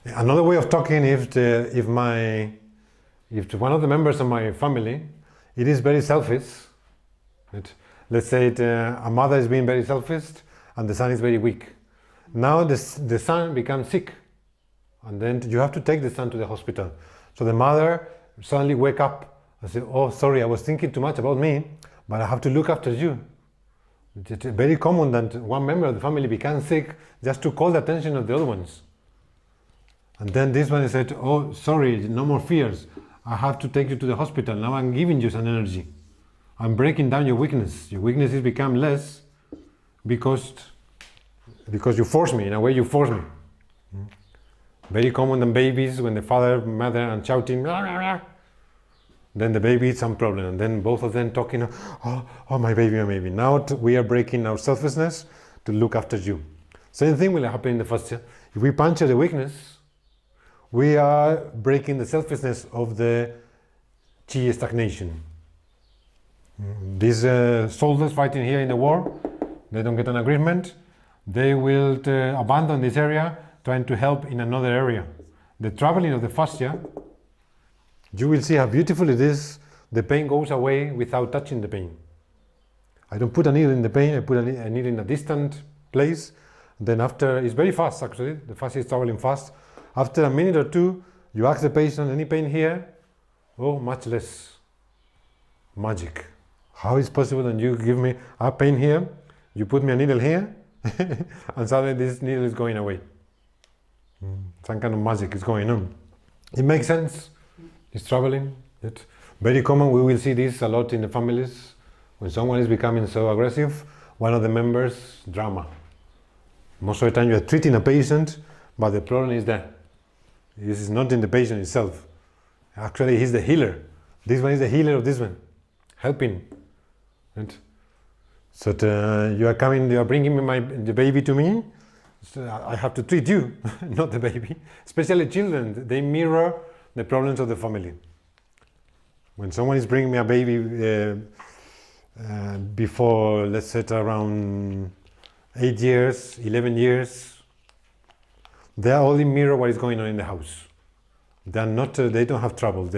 Another way of talking, if one of the members of my family, it is very selfish. Let's say a mother is being very selfish and the son is very weak. Now the son becomes sick, and then you have to take the son to the hospital. So the mother suddenly wake up and say, "Oh, sorry, I was thinking too much about me, but I have to look after you." It's very common that one member of the family becomes sick just to call the attention of the other ones. And then this one said, "Oh, sorry, no more fears. I have to take you to the hospital. Now I'm giving you some energy. I'm breaking down your weakness. Your weakness has become less because you force me. In a way, you force me." Very common in babies when the father, mother, and shouting, "Rah, rah, rah." Then the baby is some problem, and then both of them talking, oh, my baby, my baby. Now we are breaking our selfishness to look after you. Same thing will happen in the fascia. If we puncture the weakness, we are breaking the selfishness of the chi stagnation. These soldiers fighting here in the war, they don't get an agreement. They will abandon this area, trying to help in another area. The traveling of the fascia, you will see how beautiful it is. The pain goes away without touching the pain. I don't put a needle in the pain, I put a needle in a distant place. Then after, it's very fast actually, the fascia is traveling fast. After a minute or two, you ask the patient, any pain here? Oh, much less. Magic. How is possible that you give me a pain here, you put me a needle here, and suddenly this needle is going away. Some kind of magic is going on. It makes sense. It's traveling. Very common, we will see this a lot in the families. When someone is becoming so aggressive, one of the members, drama. Most of the time you are treating a patient, but the problem is that this is not in the patient itself. Actually, he's the healer. This one is the healer of this one, helping. Right? So you are bringing the baby to me, so I have to treat you, not the baby. Especially children, they mirror the problems of the family. When someone is bringing me a baby before, let's say, around 8 years, 11 years, they only mirror what is going on in the house. They are not. They don't have trouble.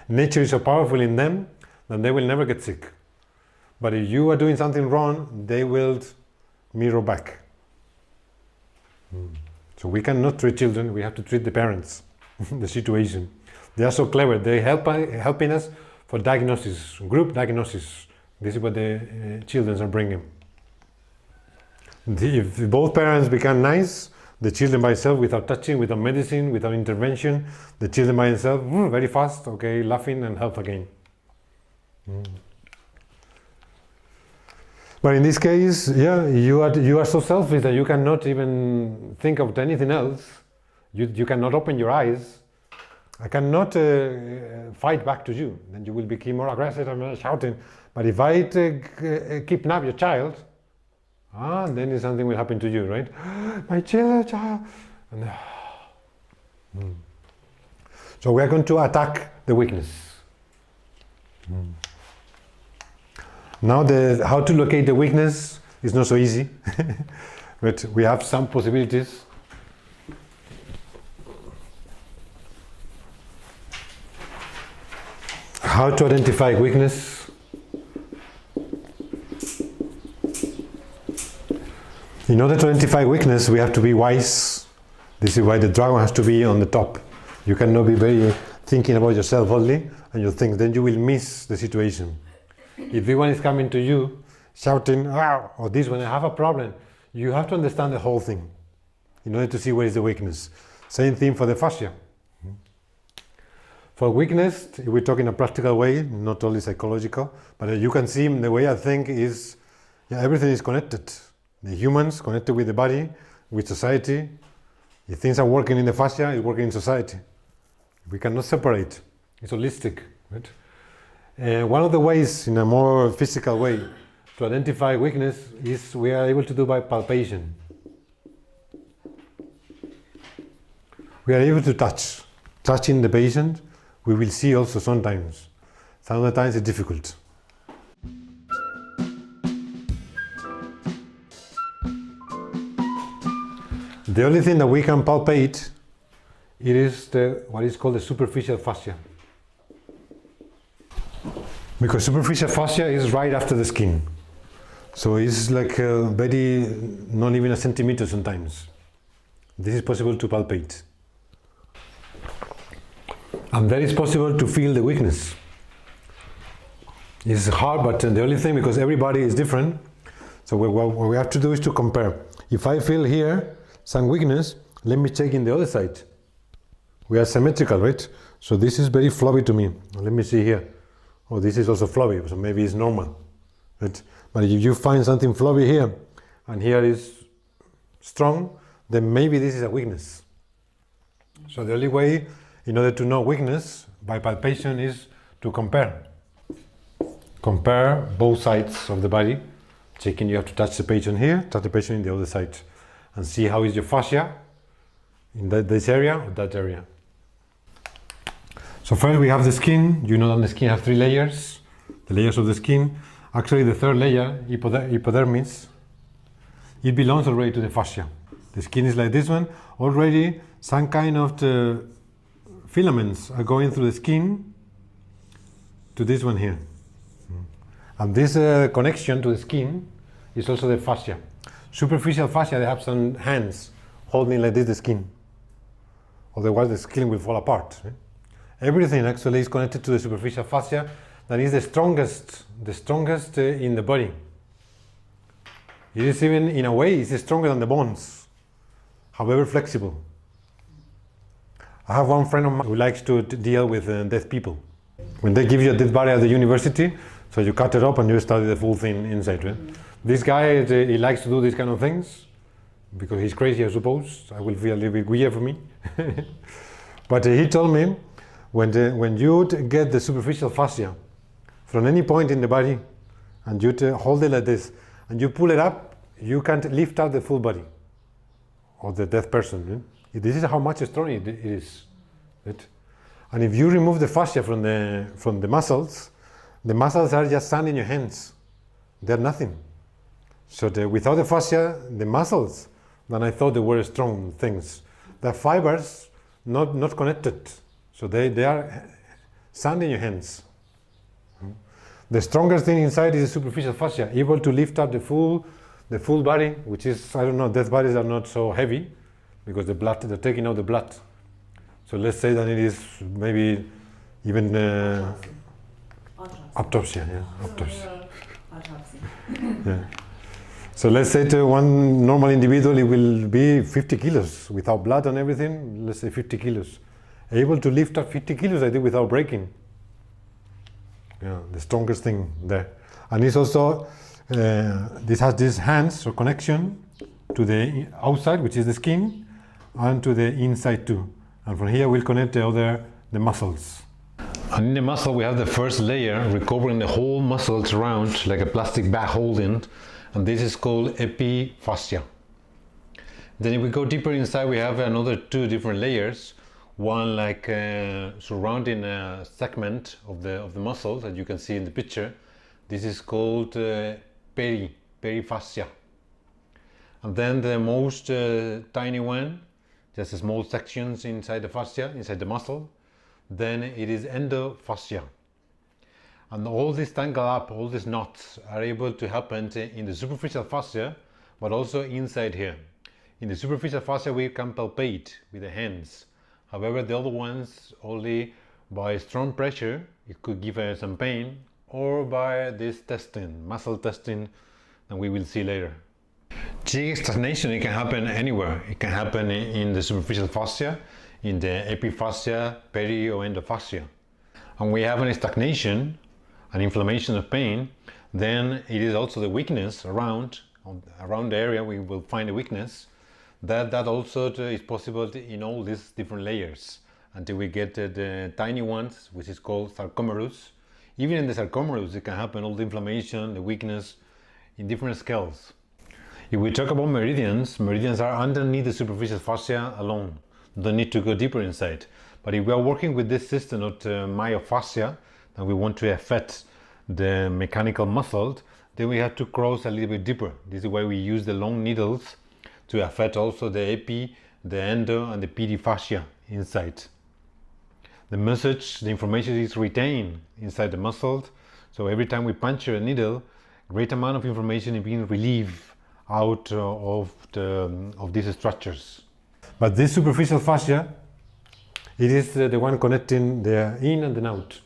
Nature is so powerful in them that they will never get sick. But if you are doing something wrong, they will mirror back. So we cannot treat children. We have to treat the parents, the situation. They are so clever. They helping us for diagnosis, group diagnosis. This is what the children are bringing. If both parents become nice, the children by itself, without touching, without medicine, without intervention, the children by themselves, very fast, okay, laughing and health again. But in this case, yeah, you are so selfish that you cannot even think of anything else. You cannot open your eyes. I cannot fight back to you. Then you will become more aggressive and shouting. But if I kidnap your child, then something will happen to you, right? My child. And, So we are going to attack the weakness. Now how to locate the weakness is not so easy, but we have some possibilities. How to identify weakness? In order to identify weakness, we have to be wise. This is why the dragon has to be on the top. You cannot be very thinking about yourself only and your things, then you will miss the situation. If everyone is coming to you shouting, or this one, I have a problem, you have to understand the whole thing in order to see where is the weakness. Same thing for the fascia. For weakness, we're talking a practical way, not only psychological, but you can see the way I think is, everything is connected. The humans connected with the body, with society. If things are working in the fascia, it's working in society. We cannot separate. It's holistic. Right? One of the ways, in a more physical way, to identify weakness is we are able to do by palpation. We are able to touch. Touching the patient, we will see also sometimes. Some of the times it's difficult. The only thing that we can palpate, it is what is called the superficial fascia. Because superficial fascia is right after the skin. So it's like very, not even a centimeter sometimes. This is possible to palpate. And that is possible to feel the weakness. It's hard, but the only thing, because everybody is different, so what we have to do is to compare. If I feel here some weakness, let me check in the other side. We are symmetrical, right? So this is very floppy to me. Let me see here. Oh, this is also floppy, so maybe it's normal. Right? But if you find something floppy here, and here is strong, then maybe this is a weakness. So the only way, in order to know weakness, by palpation, is to compare. Compare both sides of the body, checking you have to touch the patient here, touch the patient in the other side, and see how is your fascia in this area or that area. So first we have the skin. You know that the skin has 3 layers, the layers of the skin. Actually the third layer, epidermis, it belongs already to the fascia. The skin is like this one. Already some kind of the filaments are going through the skin to this one here. And this connection to the skin is also the fascia. Superficial fascia, they have some hands holding like this the skin. Otherwise the skin will fall apart. Right? Everything actually is connected to the superficial fascia that is the strongest in the body. It is even, in a way, it's stronger than the bones, however flexible. I have one friend of mine who likes to deal with deaf people. When they give you a dead body at the university, so you cut it up and you study the full thing inside, right? This guy, he likes to do these kind of things because he's crazy, I suppose. I will feel a little bit weird for me. But he told me, when you get the superficial fascia from any point in the body and you hold it like this and you pull it up, you can't lift up the full body of the dead person. Right? This is how much stronger it is. Right? And if you remove the fascia from the muscles are just sand in your hands. They're nothing. So without the fascia, the muscles, then I thought they were strong things. The fibers, not connected. So they are sand in your hands. The strongest thing inside is the superficial fascia, able to lift up the full body, which is, I don't know, dead bodies are not so heavy because the blood, they're taking out the blood. So let's say that it is maybe even autopsy. Yeah. So let's say to one normal individual, it will be 50 kilos without blood and everything. Let's say 50 kilos. Able to lift up 50 kilos, I did without breaking. Yeah, the strongest thing there. And it's also, this has these hands, so connection to the outside, which is the skin, and to the inside too. And from here we'll connect the muscles. And in the muscle we have the first layer recovering the whole muscles around like a plastic bag holding, and this is called epifascia. Then if we go deeper inside we have another two different layers, one like surrounding a segment of the muscle that you can see in the picture. This is called perifascia. And then the most tiny one, just small sections inside the fascia, inside the muscle, then it is endofascia. And all this tangle up, all these knots are able to happen in the superficial fascia, but also inside here. In the superficial fascia we can palpate with the hands. However, the other ones only by strong pressure, it could give some pain, or by this testing, muscle testing, that we will see later. Cheek stagnation, it can happen anywhere. It can happen in the superficial fascia, in the epifascia, peri or endofascia. And we have a stagnation, an inflammation of pain, then it is also the weakness around the area we will find a weakness. That also is possible in all these different layers until we get the tiny ones, which is called sarcomerus. Even in the sarcomerus, it can happen, all the inflammation, the weakness, in different scales. If we talk about meridians are underneath the superficial fascia alone. Don't need to go deeper inside. But if we are working with this system of myofascia, and we want to affect the mechanical muscle, then we have to cross a little bit deeper. This is why we use the long needles to affect also the epi, the endo, and the peri fascia inside. The message, the information is retained inside the muscle. So every time we puncture a needle, great amount of information is being relieved out of these structures. But this superficial fascia, it is the one connecting the in and the out.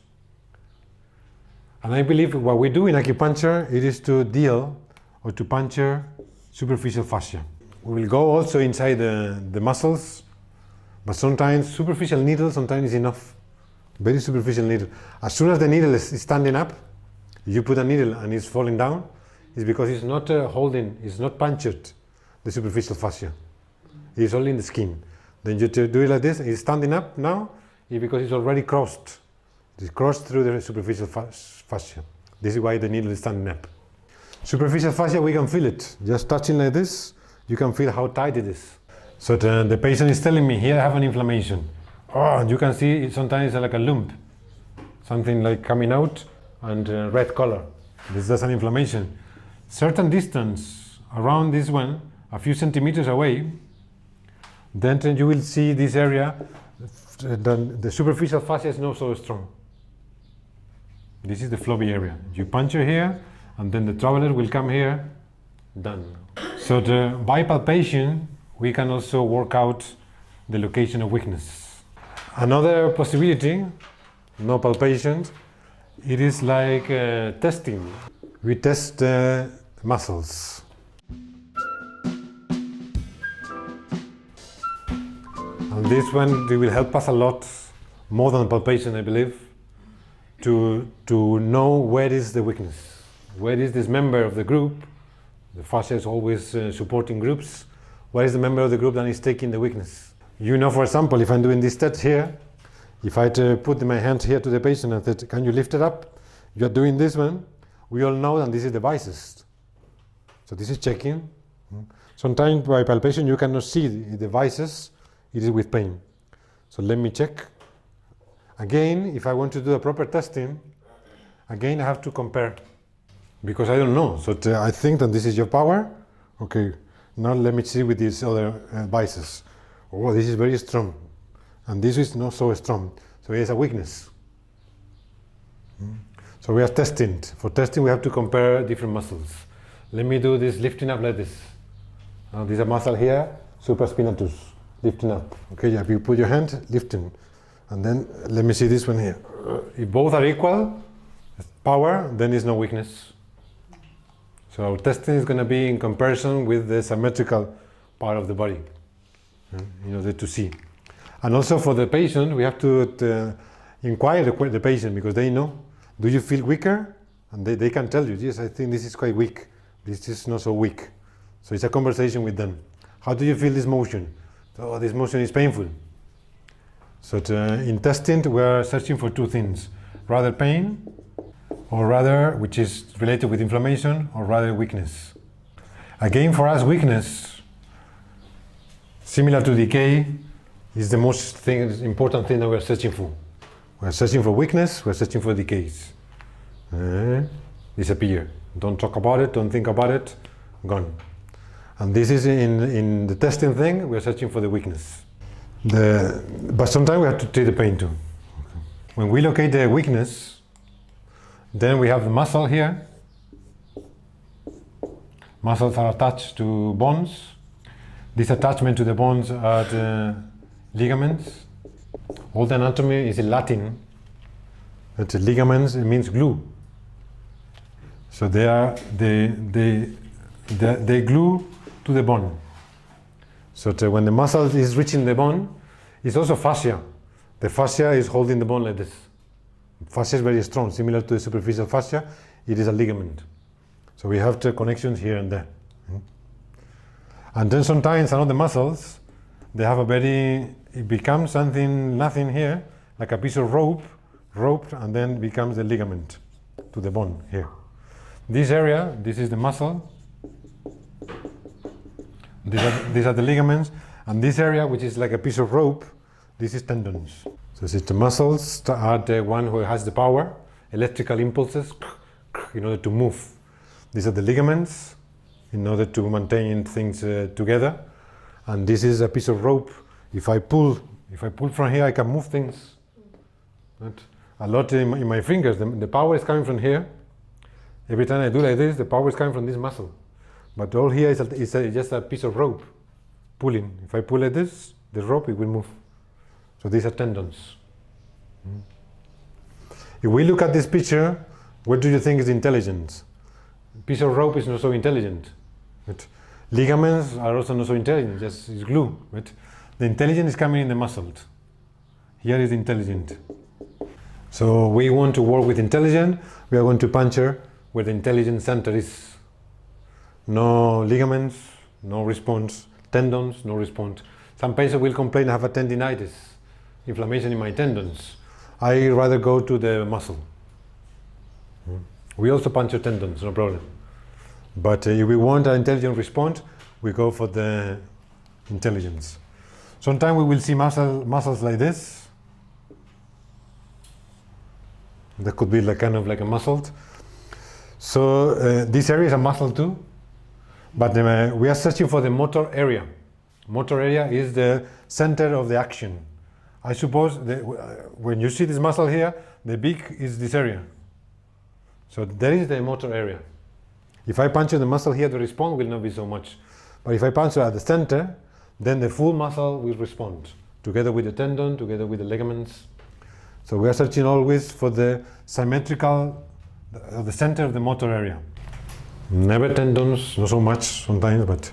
And I believe what we do in acupuncture, it is to deal or to puncture superficial fascia. We will go also inside the muscles, but sometimes superficial needle sometimes is enough. Very superficial needle. As soon as the needle is standing up, you put a needle and it's falling down, it's because it's not holding, it's not punctured the superficial fascia. It's only in the skin. Then you do it like this, it's standing up now, it's because it's already crossed. It's crossed through the superficial fascia. This is why the needle is standing up. Superficial fascia, we can feel it. Just touching like this, you can feel how tight it is. So the patient is telling me, here I have an inflammation. Oh, and you can see it sometimes like a lump. Something like coming out and red color. This is an inflammation. Certain distance around this one, a few centimeters away, then you will see this area, the superficial fascia is not so strong. This is the floppy area. You puncture here, and then the traveler will come here, done. So by palpation, we can also work out the location of weakness. Another possibility, no palpation, it is like testing. We test muscles. And this one, it will help us a lot, more than palpation, I believe. to know where is the weakness, where is this member of the group. The fascia is always supporting groups. Where is the member of the group that is taking the weakness? You know, for example, if I'm doing this touch here, if I put my hand here to the patient and said, can you lift it up? You're doing this one. We all know that this is the biceps. So this is checking. Sometimes by palpation you cannot see the vices, it is with pain. So let me check. Again, if I want to do a proper testing, again I have to compare, because I don't know. So I think that this is your power. Okay, now let me see with these other vices. Oh, this is very strong, and this is not so strong. So it is a weakness. So we are testing. For testing we have to compare different muscles. Let me do this lifting up like this. This is a muscle here, supraspinatus, lifting up. Okay, yeah, if you put your hand, lifting. And then let me see this one here. If both are equal power, then there's no weakness. So our testing is going to be in comparison with the symmetrical part of the body, in order to see. And also for the patient, we have to inquire the patient, because they know. Do you feel weaker? And they can tell you, yes, I think this is quite weak. This is not so weak. So it's a conversation with them. How do you feel this motion? Oh, this motion is painful. So in testing, we are searching for two things. Rather pain, or rather, which is related with inflammation, or rather weakness. Again, for us, weakness, similar to decay, is the most important thing that we are searching for. We are searching for weakness, we are searching for decays. Disappear. Don't talk about it, don't think about it, gone. And this is in the testing thing, we are searching for the weakness. But sometimes we have to treat the pain too. When we locate the weakness, then we have the muscle here. Muscles are attached to bones. This attachment to the bones are the ligaments. All the anatomy is in Latin. But the ligaments, it means glue. So they glue to the bone. So when the muscle is reaching the bone, it's also fascia. The fascia is holding the bone like this. Fascia is very strong, similar to the superficial fascia. It is a ligament. So we have the connections here and there. And then sometimes some of the muscles, they have it becomes nothing here, like a piece of rope, and then becomes the ligament to the bone here. This area, this is the muscle. These are the ligaments, and this area, which is like a piece of rope, this is tendons. So the muscles are the one who has the power, electrical impulses, in order to move. These are the ligaments, in order to maintain things together. And this is a piece of rope. If I pull from here, I can move things. Right? A lot in my fingers, the power is coming from here. Every time I do like this, the power is coming from this muscle. But all here is just a piece of rope pulling. If I pull like this, the rope, it will move. So these are tendons. If we look at this picture, what do you think is intelligence? A piece of rope is not so intelligent. But ligaments are also not so intelligent, just it's glue. But the intelligence is coming in the muscles. Here is intelligent. So we want to work with intelligence. We are going to puncture where the intelligence center is. No ligaments, no response. Tendons, no response. Some patients will complain, I have a tendinitis, inflammation in my tendons. I rather go to the muscle. We also puncture tendons, no problem. But if we want an intelligent response, we go for the intelligence. Sometimes we will see muscles like this. That could be kind of like a muscle. So this area is a muscle too. But we are searching for the motor area. Motor area is the center of the action. I suppose when you see this muscle here, the beak is this area. So there is the motor area. If I puncture the muscle here, the response will not be so much. But if I puncture at the center, then the full muscle will respond, together with the tendon, together with the ligaments. So we are searching always for the symmetrical, the center of the motor area. Never tendons, not so much sometimes, but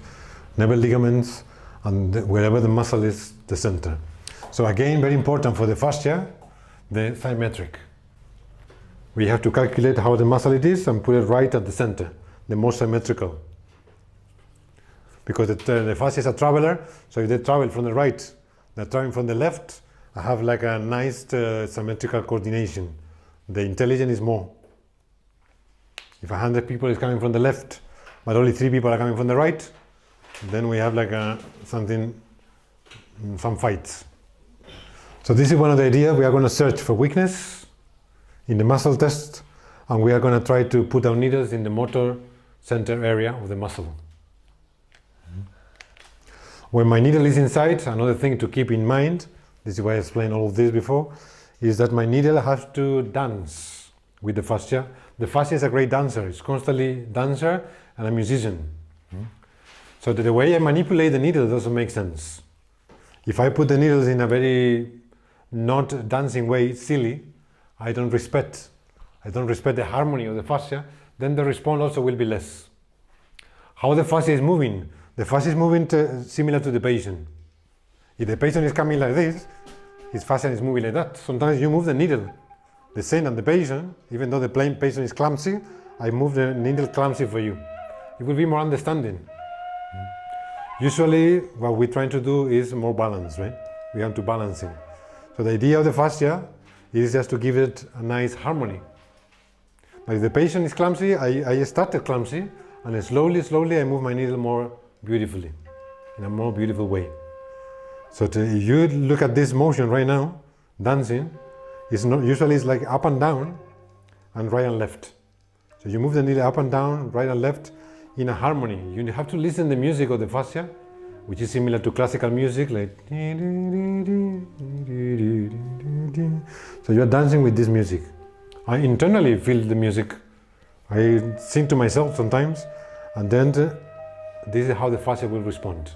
never ligaments, and wherever the muscle is, the center. So again, very important for the fascia, the symmetric. We have to calculate how the muscle it is and put it right at the center, the most symmetrical. Because the fascia is a traveler, so if they travel from the right, they're traveling from the left, I have like a nice symmetrical coordination. The intelligence is more. If 100 people is coming from the left, but only 3 people are coming from the right, then we have like some fights. So this is one of the ideas. We are going to search for weakness in the muscle test, and we are going to try to put our needles in the motor center area of the muscle. When my needle is inside, another thing to keep in mind, this is why I explained all of this before, is that my needle has to dance with the fascia. The fascia is a great dancer. It's constantly dancer and a musician. So the way I manipulate the needle doesn't make sense. If I put the needles in a very not dancing way, it's silly, I don't respect the harmony of the fascia, then the response also will be less. How the fascia is moving? The fascia is moving similar to the patient. If the patient is coming like this, his fascia is moving like that. Sometimes you move the needle. The same as the patient, even though the patient is clumsy, I move the needle clumsy for you. It will be more understanding. Usually, what we're trying to do is more balance, right? We have to balance it. So the idea of the fascia is just to give it a nice harmony. But if the patient is clumsy, I started clumsy, and slowly I move my needle more beautifully, in a more beautiful way. So if you look at this motion right now, dancing, usually it's like up and down, and right and left. So you move the needle up and down, right and left, in a harmony. You have to listen to the music of the fascia, which is similar to classical music, like. So you are dancing with this music. I internally feel the music. I sing to myself sometimes, and then this is how the fascia will respond.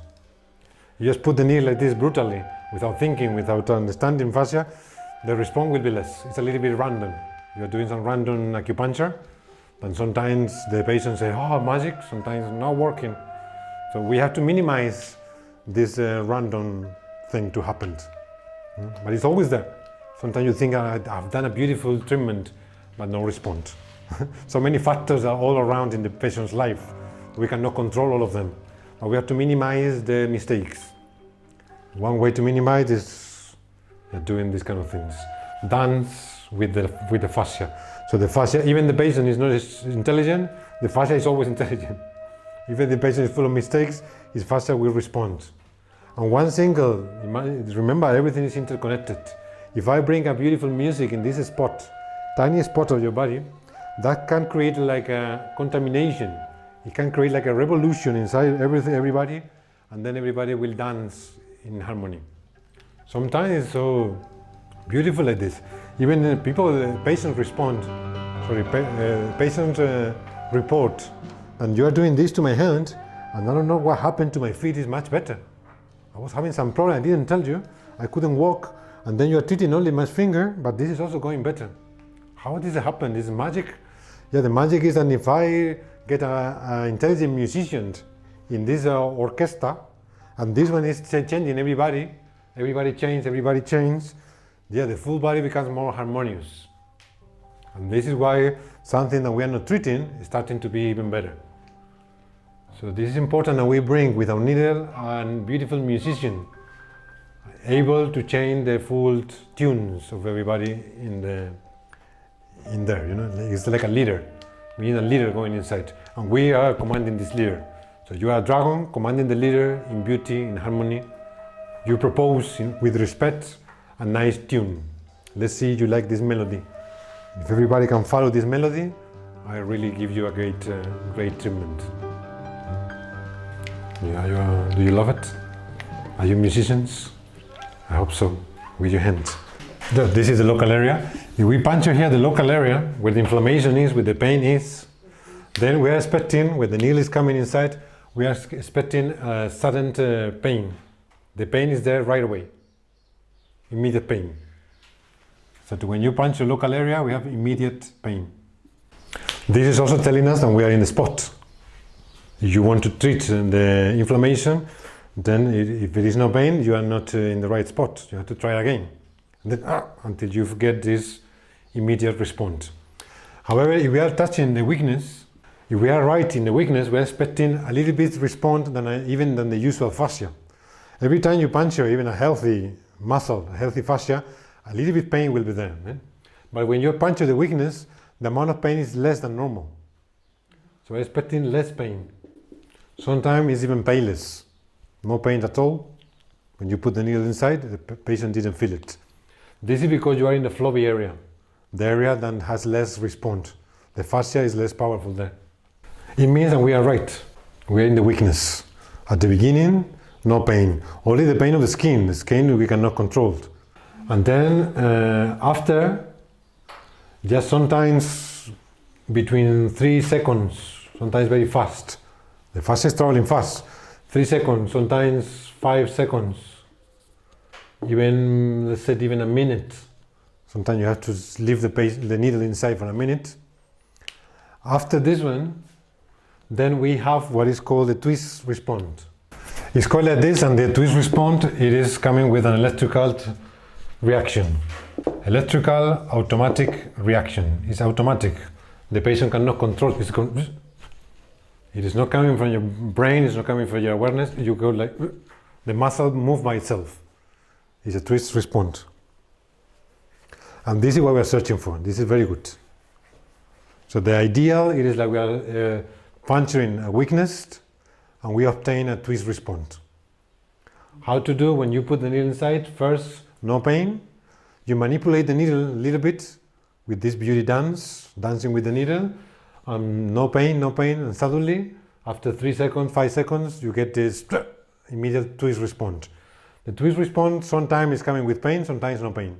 You just put the needle like this brutally, without thinking, without understanding fascia, the response will be less. It's a little bit random. You're doing some random acupuncture, and sometimes the patient say, oh, magic, sometimes not working. So we have to minimize this random thing to happen. But it's always there. Sometimes you think, I've done a beautiful treatment, but no response. So many factors are all around in the patient's life. We cannot control all of them. But we have to minimize the mistakes. One way to minimize is doing these kind of things. Dance with the fascia. So the fascia, even the patient is not intelligent, the fascia is always intelligent. Even the patient is full of mistakes, his fascia will respond. And one single, remember, everything is interconnected. If I bring a beautiful music in this spot, tiny spot of your body, that can create like a contamination. It can create like a revolution inside everybody, and then everybody will dance in harmony. Sometimes it's so beautiful like this. Even patients report, and you are doing this to my hand, and I don't know what happened to my feet is much better. I was having some problem, I didn't tell you, I couldn't walk, and then you are treating only my finger, but this is also going better. How does it happen? This is magic? Yeah, the magic is that if I get an intelligent musician in this orchestra, and this one is changing everybody changes, yeah, the full body becomes more harmonious. And this is why something that we are not treating is starting to be even better. So this is important that we bring with our needle and beautiful musician, able to change the full tunes of everybody in there, you know, it's like a leader. We need a leader going inside, and we are commanding this leader. So you are a dragon commanding the leader in beauty, in harmony. You propose with respect a nice tune. Let's see if you like this melody. If everybody can follow this melody, I really give you a great treatment. Yeah, do you love it? Are you musicians? I hope so, with your hands. This is the local area. If we puncture here the local area, where the inflammation is, where the pain is, then we are expecting, when the needle is coming inside, we are expecting a sudden pain. The pain is there right away, immediate pain. So when you punch the local area, we have immediate pain. This is also telling us that we are in the spot. If you want to treat the inflammation, then if there is no pain, you are not in the right spot. You have to try again. And then, until you get this immediate response. However, if we are touching the weakness, if we are right in the weakness, we are expecting a little bit response even than the usual fascia. Every time you puncture even a healthy muscle, a healthy fascia, a little bit pain will be there. But when you puncture the weakness, the amount of pain is less than normal. So we're expecting less pain. Sometimes it's even painless. No pain at all. When you put the needle inside, the patient didn't feel it. This is because you are in the floppy area, the area that has less response. The fascia is less powerful there. It means that we are right. We are in the weakness. At the beginning, no pain. Only the pain of the skin. The skin we cannot control. And then after, just sometimes between 3 seconds, sometimes very fast. The fascia is traveling fast. 3 seconds, sometimes 5 seconds. Even, let's say, even a minute. Sometimes you have to leave the needle inside for a minute. After this one, then we have what is called the twist response. It's called like this, and the twist response, it is coming with an electrical reaction. Electrical automatic reaction. It's automatic. The patient cannot control it. It is not coming from your brain, it's not coming from your awareness. You go like, the muscle moves by itself. It's a twist response. And this is what we're searching for. This is very good. So the ideal, it is like we are puncturing a weakness and we obtain a twist response. How to do when you put the needle inside? First, no pain. You manipulate the needle a little bit with this beauty dance, dancing with the needle. No pain, and suddenly, after 3 seconds, 5 seconds, you get this immediate twist response. The twist response sometimes is coming with pain, sometimes no pain.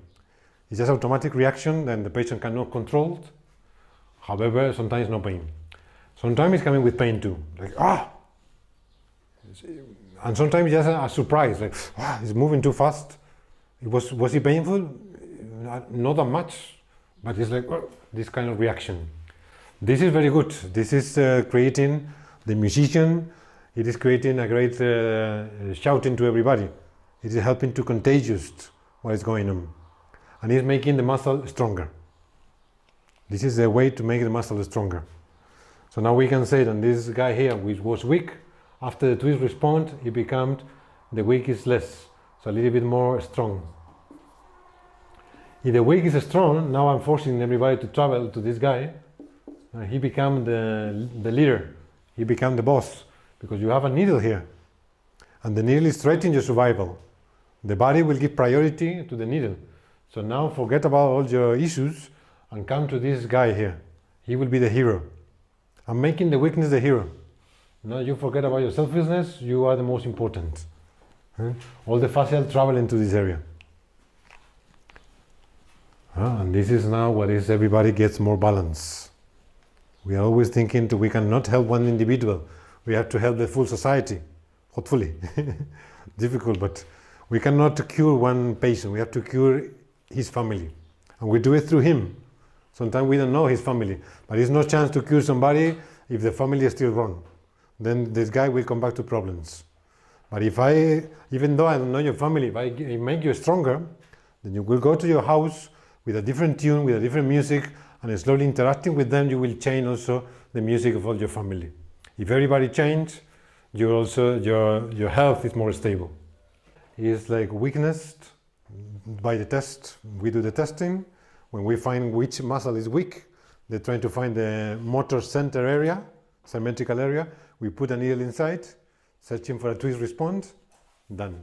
It's just automatic reaction and the patient cannot control it. However, sometimes no pain. Sometimes it's coming with pain too, like and sometimes just a surprise, like it's moving too fast. Was it painful? Not that much, but it's like this kind of reaction. This is very good. This is creating the musician. It is creating a great shouting to everybody. It is helping to contagious what is going on, and it's making the muscle stronger. This is the way to make the muscle stronger. So now we can say that this guy here, which was weak, after the twist response, he becomes, the weak is less, so a little bit more strong. If the weak is strong, now I'm forcing everybody to travel to this guy. He become the leader. He become the boss, because you have a needle here, and the needle is threatening your survival. The body will give priority to the needle. So now forget about all your issues and come to this guy here. He will be the hero. I'm making the weakness the hero. Now you forget about your selfishness, you are the most important. All the fascia travel into this area. And this is now what is everybody gets more balance. We are always thinking we cannot help one individual. We have to help the full society, hopefully. Difficult, but we cannot cure one patient. We have to cure his family. And we do it through him. Sometimes we don't know his family, but there's no chance to cure somebody if the family is still wrong. Then this guy will come back to problems. But even though I don't know your family, if I make you stronger, then you will go to your house with a different tune, with a different music, and slowly interacting with them, you will change also the music of all your family. If everybody change, your health is more stable. It's like weakness by the test. We do the testing. When we find which muscle is weak, they're trying to find the motor center area, symmetrical area. We put a needle inside, searching for a twist response, done.